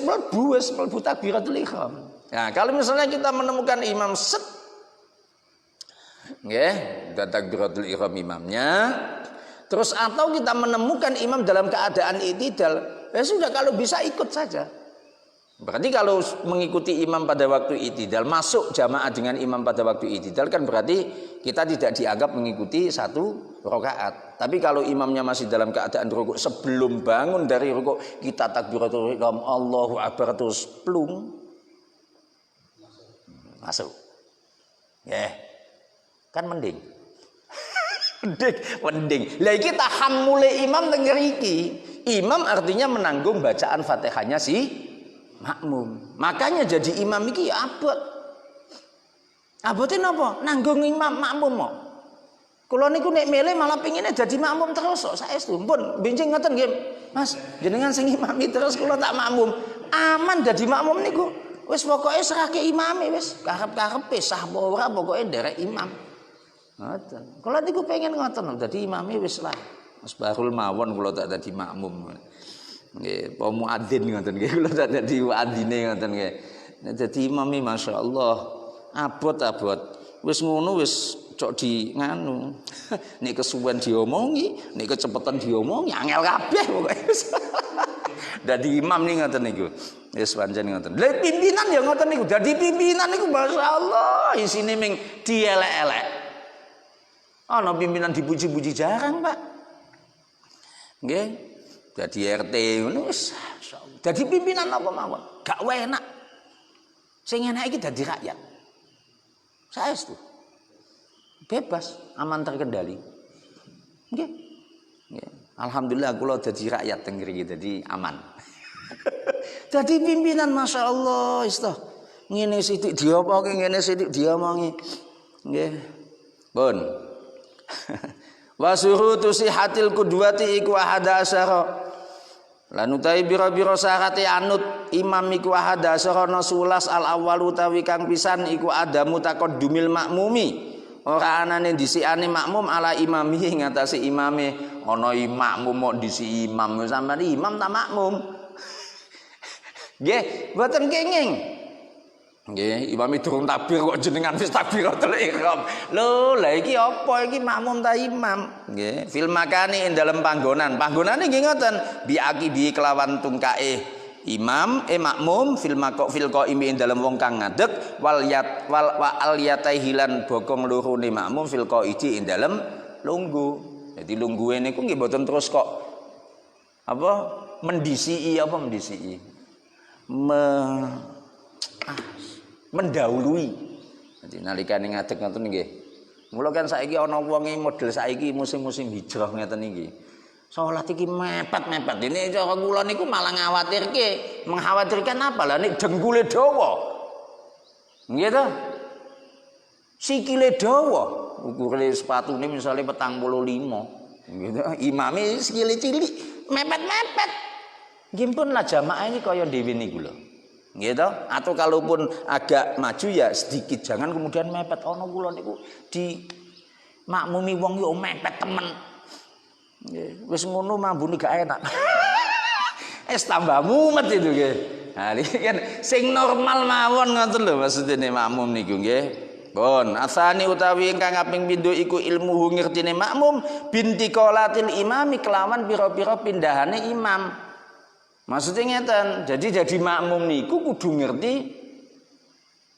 mlebu takbiratul ihram. Nah, kalau misalnya kita menemukan imam set nggih, takbiratul ihram imamnya, terus atau kita menemukan imam dalam keadaan i'tidal, ya sudah kalau bisa ikut saja. Berarti kalau mengikuti imam pada waktu i'tidal, masuk jamaah dengan imam pada waktu i'tidal kan berarti kita tidak dianggap mengikuti 1 rakaat. Tapi kalau imamnya masih dalam keadaan rukuk, sebelum bangun dari rukuk kita takbiratul ihram Allahu Akbar terus plung masuk. Ya. Kan mending. mending. Lah iki tahammule imam teng ngriki. Imam artinya menanggung bacaan Fatihahnya si makmum. Makanya jadi imam iki ya abot. Abote napa? Nanggung imam makmum kok. Kula niku nek milih malah pengine jadi makmum terus kok saestu. Pun benjing ngoten nggih. Mas, jenengan sing imami terus kula tak makmum. Aman dadi makmum niku. Wis pokoke serahke imame wis. Karep-karepe sah apa ora pokoke nderek imam. Ngoten. Kula niku pengen ngoten dadi imame wis lah. Mas Barul mawon kula tak dadi makmum. Nggih, pa muadzin ngoten nggih, kula tak dadi muadzine ngoten nggih. Nek dadi imam masyaallah abot-abot. Wis ngono wis cok di nganu. Nek kesuwen diomongi, nek kecepetan diomongi angel kabeh pokoke. Dadi imam nih ngoten niku. Wis pancen ngoten. Lah pimpinan ya ngoten niku. Dadi pimpinan niku masyaallah isine ming dielek-elek. Ana pimpinan dipuji-puji jarang, Pak. Nggih. Jadi RT ngono wis. Dadi pimpinan apa mawon? Gak enak. Sing enak iki dadi rakyat. Saestu. Bebas, aman terkendali. Nggih. Nggih. Alhamdulillah kula dadi rakyat teng mriki dadi aman. Dadi pimpinan masyaallah isto. Ngene sithik diopoke, ngene sithik diomongi. Nggih. Pun. Wa surutu sihatil qudwati iku ahada asyara. Lan utawi bira-bira syarate anut imam iku ahada asyara nasulas al awwalu utawi kang pisan iku adamu taqaddumil makmumi. Ora anane dhisikane makmum ala imami ngatasi imame. Ana makmum mok dhisiki imam sampeyan imam ta makmum. Nggih, mboten kenging. Nggih, imam durung takbir kok jenengan wis takbiratul ihram. Lho, lah iki apa iki makmum ta imam? Nggih, fil makani ing dalem panggonan. Panggonane nggih ngoten, bi akibi kelawan tungkae imam makmum fil qaimi ing dalem wong kang ngadeg wal al yataihilan bokong lorone makmum fil qaidi ing dalem lungguh. Jadi lungguhe niku nggih mboten terus kok apa mendisiki mendahului. Jadi nalikane ngadeg ngoten nggih. Mula kan saiki ana wonge model saiki musim-musim hijrah ngeten iki. Salat iki mepet-mepet. Dene cara kula niku malah mengkhawatirkan apa? Lah nek dengkule dawa. Nggih to? Sikile dawa. Ukure sepatune misale 45. Nggih to. Imame sikile cilik, mepet-mepet. Nggih pun lah jamaah ini kaya dhewe niku lho. Gitu, atau kalaupun agak maju ya sedikit, jangan kemudian mepet. Ono kula niku di makmumi wong yo mepet temen. Wis ngono mambune gak enak. Tambah mumet itu nggih. Nah iki kan sing normal mawon ngoten lho maksudene makmum niku nggih. Pun asani utawi ingkang kaping pindho iku ilmu ngertine makmum binti qolatil imami kelawan pira-pira pindahane imam. Maksudnya ngeten, jadi makmum niku kudu ngerti.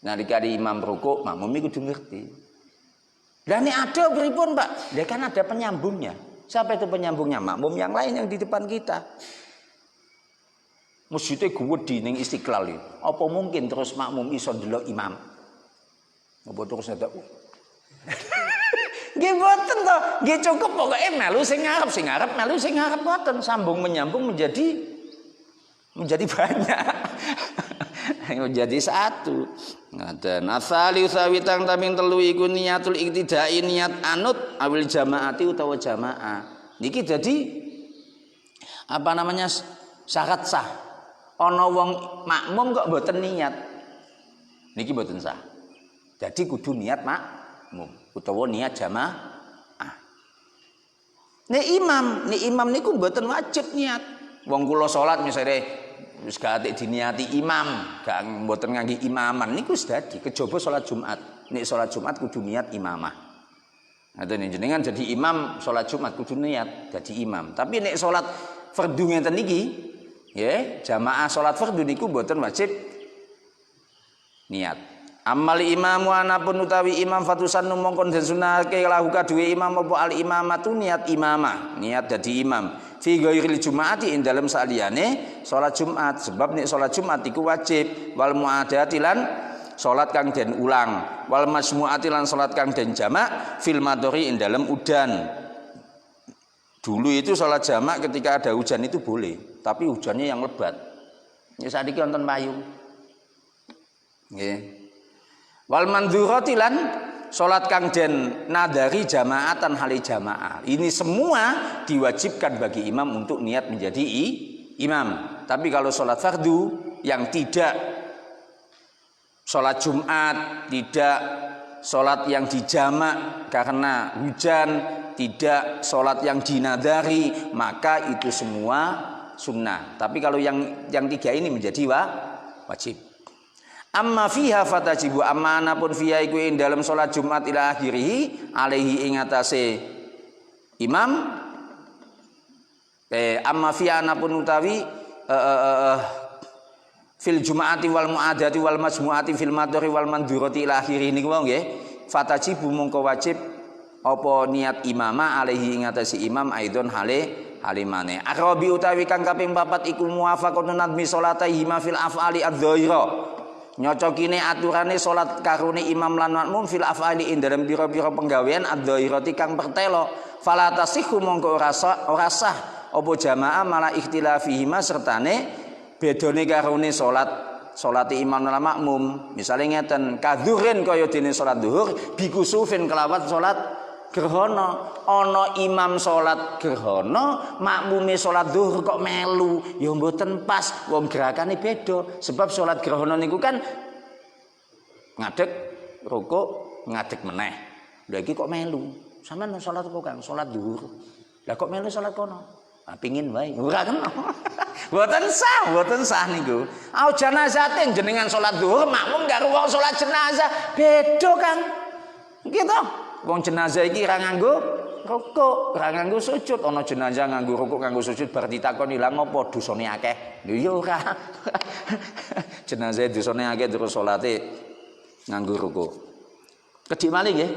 Nalika imam rukuk, makmum niku kudu ngerti. Dan ini ada pripun, Pak? Dia kan ada penyambungnya. Siapa itu penyambungnya? Makmum yang lain yang di depan kita. Masjidnya gede ning Istiqlal iki. Apa mungkin terus makmum iso ndelok imam? Apa terus ada nggih boten to, nggih cukup pokoke melu sing ngarep melu sing ngarep boten, sambung menyambung menjadi banyak. Menjadi satu. Ngaten. Asali usawitang taming telu iku niatul iktidai niat anut awil jamaati utawa jamaah. Niki jadi apa namanya syarat sah. Ana wong makmum kok mboten niat. Niki mboten sah. Jadi kudu niat makmum utawa niat jamaah. Nek imam niku mboten wajib niat. Wong kula salat misale wis gak atik diniati imam, gak mboten ngangge imaman niku wis dadi kejaba salat Jumat. Nek salat Jumat kudu niat imamah. Ngaten jenengan jadi imam salat Jumat kudu niat dadi imam. Tapi nek salat fardhu ngeten niki, nggih, jamaah salat fardhu niku mboten wajib niat. Amal imamu anapun utawi imam fatusan mongkon den sunahake lahu kaduwe imam apa al imamatu niat imamah, niat dadi imam. Fi ghairil jumaati ing dalem saliyane salat Jumat. Sebab nek salat Jumat iku wajib wal muadati lan salat kang den ulang, wal masmuati lan salat kang den jamak fil madhari ing dalem udan. Dulu itu salat jamak ketika ada hujan itu boleh, tapi hujannya yang lebat. Ya saiki wonten payung. Nggih. Wal mandhurati lan salat kang den nadari jamaatan hali jamaah. Ini semua diwajibkan bagi imam untuk niat menjadi imam. Tapi kalau salat fardu yang tidak salat Jumat, tidak salat yang dijamak karena hujan, tidak salat yang dinadari, maka itu semua sunnah. Tapi kalau yang tiga ini menjadi wajib. Amma fiha fatajibu amma anapun fiha iku ing dalam salat Jumat ila akhirih alaihi ing atase imam amma fiha anapun utawi fil jumaati wal muadati wal majmuati fil madhari wal mandurati ila akhirih niku nggih fatajibu mongko wajib apa niat imama alaihi ing atase imam aidon halimane arabi utawi kang kaping 4 iku muwafaqatun nadmi salatahi ma fil af'ali adh-dhahira nyocokine aturane salat karone imam lan makmum fil af'ali ing dalem pira-pira penggawean adz-dhahirati kang pertelo fala tasihhu mongko ora sah apa jamaah malah ikhtilafihima sertane bedone karone salate imam lan makmum. Misale ngeten kadzurin kaya dene salat zuhur bikusufin kelawan salat gerhana. Ana imam salat gerhana, makmume salat zuhur kok melu, ya mboten pas. Wong gerakane beda. Sebab salat gerhana niku kan ngadeg rukuk, ngadeg meneh. Lha iki kok melu. Sampeyan salat apa Kang? Salat zuhur. Lah kok melu salat kono? Ah pengin wae. Ora kena. Mboten sah niku. Au janazatin jenengan salat zuhur, makmum karo wong salat jenazah beda, Kang. Gitu. Wong jenazah iki ra nganggo rukuk, ra nganggo sujud. Ana jenazah nganggo rukuk, nganggo sujud bar ditakoni lha ngopo dosane akeh. Lho ya ora. Jenazah dosane akeh terus salate nganggo rukuk. Kedhi malih nggih.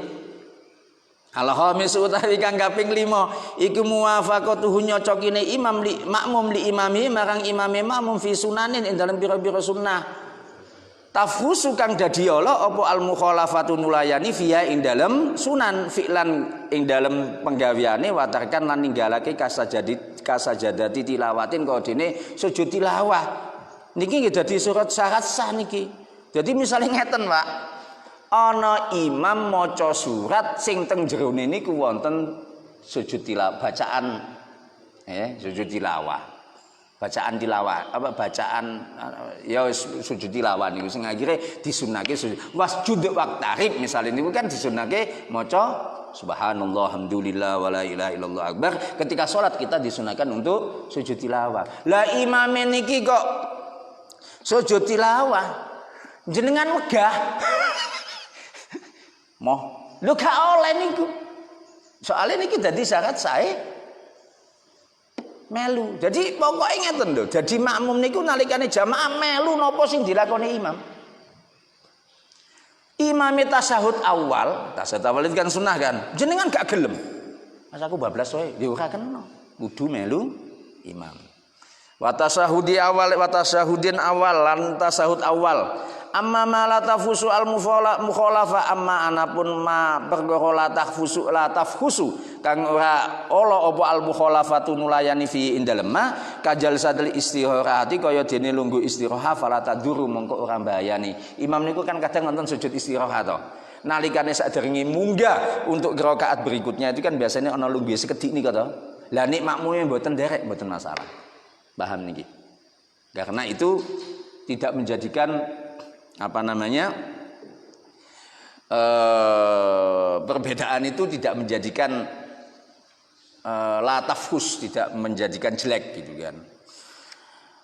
Al-khamis utawi kang kaping 5 iku muwafaqatuhu nyocokine imam li makmum li imami marang imame makmum fi sunanin ing dalem pira-pira sunnah. Tafhusu kang dadi ala apa al mukhalafatu nulayani fiya ing dalem sunan fi'lan ing dalem penggaweane watarkan lan ninggalake kasajadati tilawatin kok dene sujud tilawah. Niki nggih dadi surat syarat sah niki. Jadi misalnya ngeten, Pak. Ana imam maca surat sing teng jerone niku wonten sujud tilawah bacaan sujud tilawah. Bacaan tilawah apa bacaan ya sujud tilawah niku sing akhire disunahke wasjud waqtarib misalnya niku kan disunahke maca subhanallah hamdulillah wala ilaha illallah akbar. Ketika salat kita disunahkan untuk sujud tilawah. Lah imame niki kok sujud tilawah jenengan megah. Moh, lu gak oleh niku. Soalnya niki dadi syarat sae melu. Jadi pokoknya ngeten lho. Jadi makmum niku nalikane jamaah melu napa sing dilakoni imam. Imam tasyahud awal itu kan sunnah kan. Jenengan gak gelem. Mas aku bablas wae, ya ora kena. Kudu melu imam. Wa tasyahudi awal wa tasyahudin awal lan tasyahud awal. Amma ma la tafhusu al mukhalafa amma anapun ma perkara la tafhusu kang ora ala apa al mukhalafatu nulayani fi indalem ma kajal sadel istirahati kaya dene lungguh istirahat fala taduru mongko ora mbayani. Imam niku kan kadang nonton sujud istirahat to. Nalikane saderenge munggah untuk rakaat berikutnya itu kan biasanya ana lungguh sekedhik nika to. Lah nek makmume mboten nderek mboten masalah. Paham niki? Karena itu tidak menjadikan perbedaan itu tidak menjadikan la tafhus, tidak menjadikan jelek gitu kan.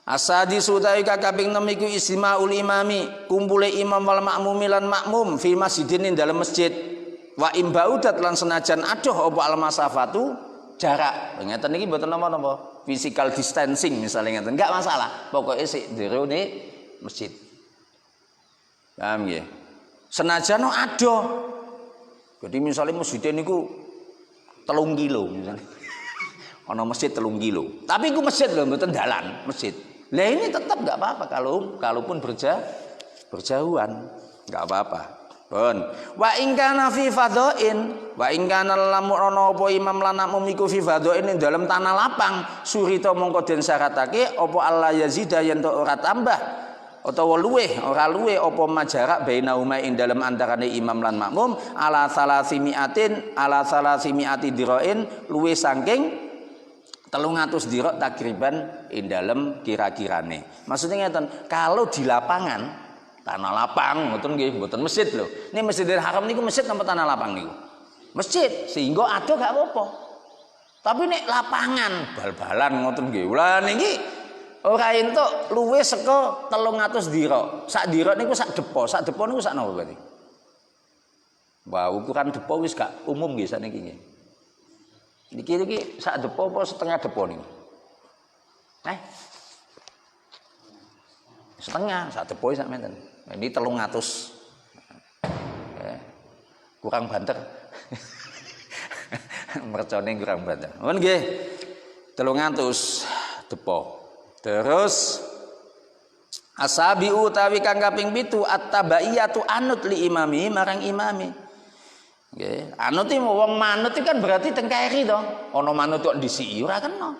Asadi sudai kakaping 6 iku istimaul imami, kumpule imam wal makmumi lan makmum fi masjidin dalam masjid. Wa imbaudat lan senajan adoh apa al masafatu jarak. Ngeten iki mboten napa-napa. Physical distancing misalnya ngeten, enggak masalah. Pokoknya sik jero ne masjid. Paham nggih? Senajan adoh. Jadi misalnya masjid niku 3 kilo misalnya. Ana masjid 3 kilo. Tapi iku masjid lho mboten dalan, masjid. Lah ini tetap enggak apa-apa kalaupun berjauhan, enggak apa-apa. Pun. Wa in kana fi fadhain, wa in kana lamun ana apa imam lan makmum iku fi fadhain ing dalem tanah lapang, surita mongko den syaratake apa Allah yazida yen ora tambah utawa ora luweh apa majarak bainauma ing dalem antarane imam lan makmum ala salasimiati dirain luweh saking 300 dirok takriban ing dalem kira-kirane. Maksudnya ngeten, kalau di lapangan tanah lapang ngoten nggih mboten masjid lho. Ini Masjidil Haram niku masjid napa tanah lapang niku? Masjid, sehingga ada gak apa-apa. Tapi nek lapangan bal-balan ngoten nggih. Lah niki ora entuk luwih saka 300 dirok. Sak dirok niku sak depo niku sak napa berarti? Wah, ukuran depo wis gak umum nggih sakniki nggih. Niki sak depo apa setengah depo niku? Setengah, sak depo sak menten. Ini 300. Kurang banter. Mercone kurang banter. Mun nggih 300 depo. Terus asabi utawi kang kaping 7 at-tabaiyatu anut li imami marang imami. Nggih, anut iki wong manut iki kan berarti tengkeri to. Ana manut kok disiki ora kena.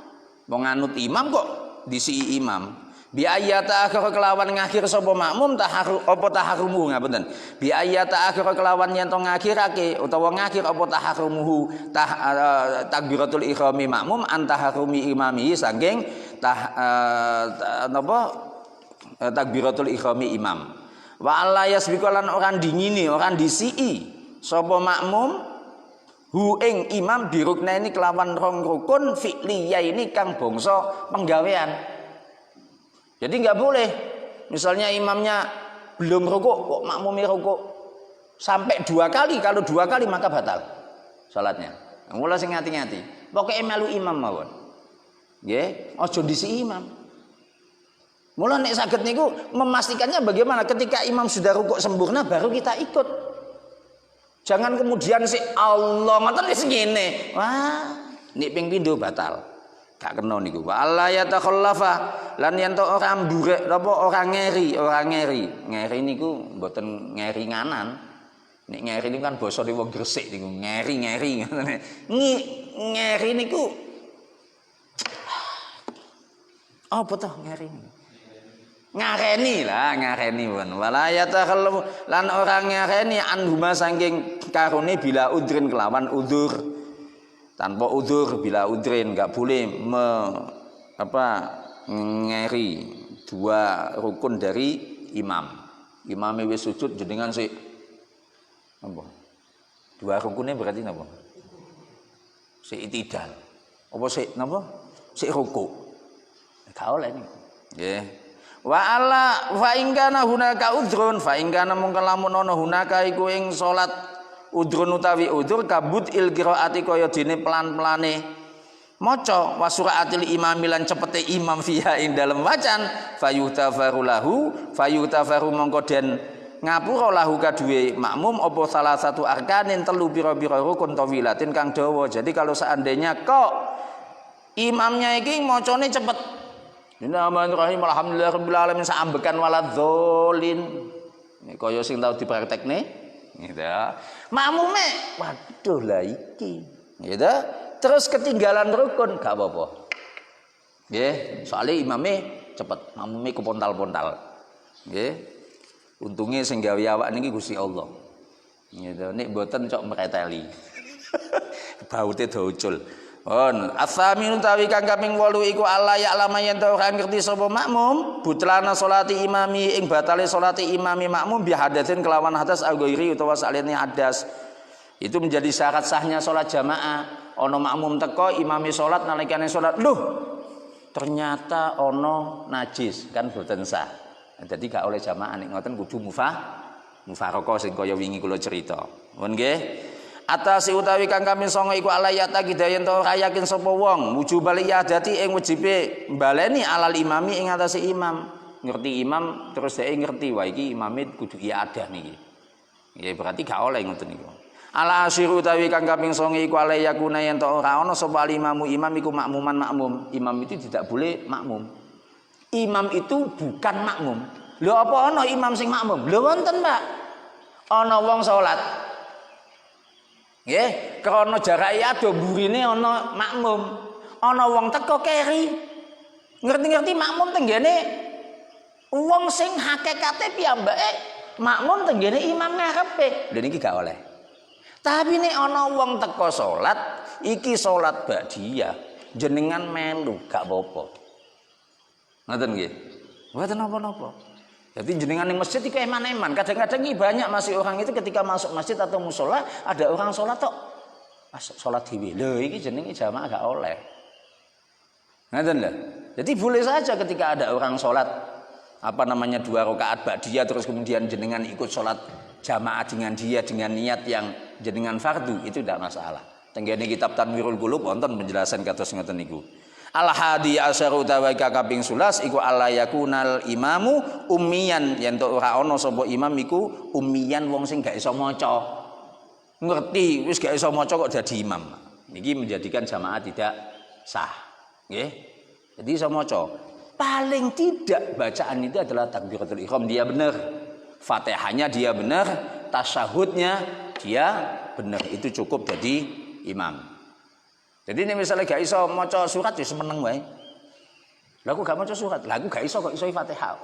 Wong anut imam kok disiki imam. Bi ayata akhir kelawan ngakhir sapa makmum taharumu ngapunten. Bi ayata akhir kelawan yen to ngakhirake utawa ngakhir apa taharumuhu takbiratul ihrami makmum antaharumi imami saking takbiratul ihrami imam. Wa alla yasbiqu lan orang dingini, orang disii sapa makmum hu ing imam biruknaini kelawan rong rukun fi'liya ini kang bangsa penggawean. Jadi nggak boleh, misalnya imamnya belum rukuk, kok makmumnya rukuk sampai 2 kali, kalau 2 kali maka batal salatnya. Mula sing ngati-ngati, pokoknya melu imam mawon, nggih, aja disi imam. Mula nek saged niku memastikannya bagaimana? Ketika imam sudah rukuk sempurna, baru kita ikut. Jangan kemudian si Allah ngoten wis ngene, wah, nek ping pindho batal. Gak kena niku. Wa alla yatakhallafa lan yen to ora mburek apa ora ngeri. Ngeri niku mboten ngeri nganan. Nek ngeri niku kan basa wong Gresik niku ngeri ngoten. Ngeri niku apa toh ngeri? Ngareni pun. Wala yatakhallafu lan ora ngareni anhuma saking karone bila udrin kelawan udzur. Tanpa udzur bila udrin nggak boleh ngeri 2 rukun dari imam. Imame wis sujud jenengan sik apa? 2 rukunnya berarti napa? Sik itidal. Apa sik napa? Sik rukuk. Gak oleh niku. Nggih. Wa alla fa in kana hunaka udrun fa in kana mung lamun ana hunaka iku ing salat udrun utawi udur kabut il qiraati kaya dene pelan-pelane maca wa suraatil imam lan cepete imam fiha ing dalem wacan fayutafaru mongko den ngapura lahu kaduwe makmum apa salah satu arkanin 3 pira-pira rukun tawilatin kang dawa. Jadi kalau seandainya kok imamnya iki macane cepet Bismillahirrahmanirrahim alhamdulillahirabbil alamin saambekan waladzolin Kaya sing tau dipraktekne gitu. Makmume waduh lah iki gitu. Terus ketinggalan rukun gak apa-apa. Nggih, soalnya imame cepet, makmume kepontal-pontal. Nggih. Untunge sing gawe awak niki Gusti Allah. Gitu. Nek mboten cok mreteli. Baute do ucul. As-saminu tawi kang kaping 8 iku Allah ya lama yen ta ora ngerti sapa makmum butlana salati imami ing batale salati imami makmum bi hadatsin kelawan hadas aghairi utawa saliyane hadas. Itu menjadi syarat sahnya salat jamaah. Ana makmum teko imami salat nalikane salat, lho ternyata ana najis kan boten sah. Dadi gak oleh jamaah nek ngoten kudu mufaraqah sing kaya wingi kula cerita. Mun nggih. Atase utawi kang kami songo iku alayata kidayen to ora yakin sapa wong wujubal iyadati ing wajibe mbaleni alal imami ing atase imam. Ngerti imam terus dhek ngerti wah iki imame kudu iadah niki. Ya berarti gak oleh ngoten niku. Ala asyiru utawi kang kaping 9 iku alayakuna yen to ora ana sapa imamu imam iku makmuman makmum. Imam itu tidak boleh makmum. Imam itu bukan makmum. Lho apa ana imam sing makmum? Lho wonten, Pak. Ana wong salat nggih, krana jarake ado mburine ana makmum. Ana wong teko keri. Ngerti-ngerti makmum tenggene wong sing hakikate piyambake makmum tenggene imam ngarepe. Lha niki gak oleh. Tapi nek ana wong teko salat, iki salat ba'diyah, jenengan melu gak apa-apa. Ngoten nggih. Mboten napa-napa. Jadi jenengan di masjid itu eman-eman. Kadang-kadang banyak masih orang itu ketika masuk masjid atau musola ada orang sholat tok masuk sholat dewi. Loh, ini jenenge jamaah gak oleh. Ngerti lah. Jadi boleh saja ketika ada orang sholat 2 rakaat ba'diyah terus kemudian jenengan ikut sholat jamaah dengan dia dengan niat yang jenengan fardu itu tidak masalah. Tenggene kitab Tanwirul Qulub wonten penjelasan kados ngoten niku. Al-hadi asyaru utawi kaping 11 iku alla yakunal imamu ummiyan yen to ora ana sapa imam iku ummiyan wong sing gak iso maca. Ngerti wis gak iso maca kok dadi imam. Niki menjadikan jamaah tidak sah. Nggih. Jadi iso maca. Paling tidak bacaan itu adalah takbiratul ihram dia benar. Fatihahnya dia benar, tasyahudnya dia benar. Itu cukup jadi imam. Jadi ini misalnya gak iso maca surat ya semeneng wae. Lah aku gak maca surat, lah aku gak iso kok iso Fatihah.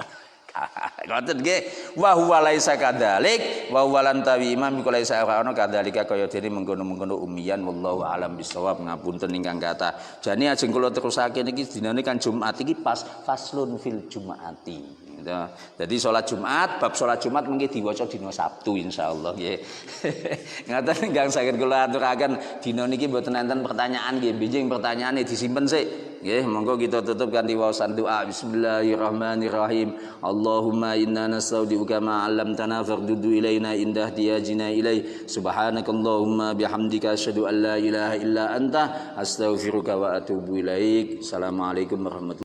Ngoten nggih. Wa huwa laisa kadzalik wa huwa lan tawi imam iku laisa ana kadzalika kaya dene mengkono-mengkono umiyan wallahu alam bisawab ngapunten ingkang kathah. Jane ajeng kula terusake niki dinane kan Jumat iki pas faslun fil Jumaati. Gitu. Jadi sholat Jumat, bab sholat Jumat mungkin diwaca dina Sabtu insyaallah nggih. Ngaten ingkang saged kula aturaken dina niki mboten enten pertanyaan nggih, benjing pertanyaane disimpen sik. Nggih, monggo kita tutup kanthi waosan doa. Bismillahirrahmanirrahim. Allahumma inna nastaudiuka ma 'allamtana fardudu ilaina indah diyajina ilai. Subhanakallahumma bihamdika asyhadu an la ilaha illa anta astaghfiruka wa atubu ilaik. Assalamualaikum warahmatullahi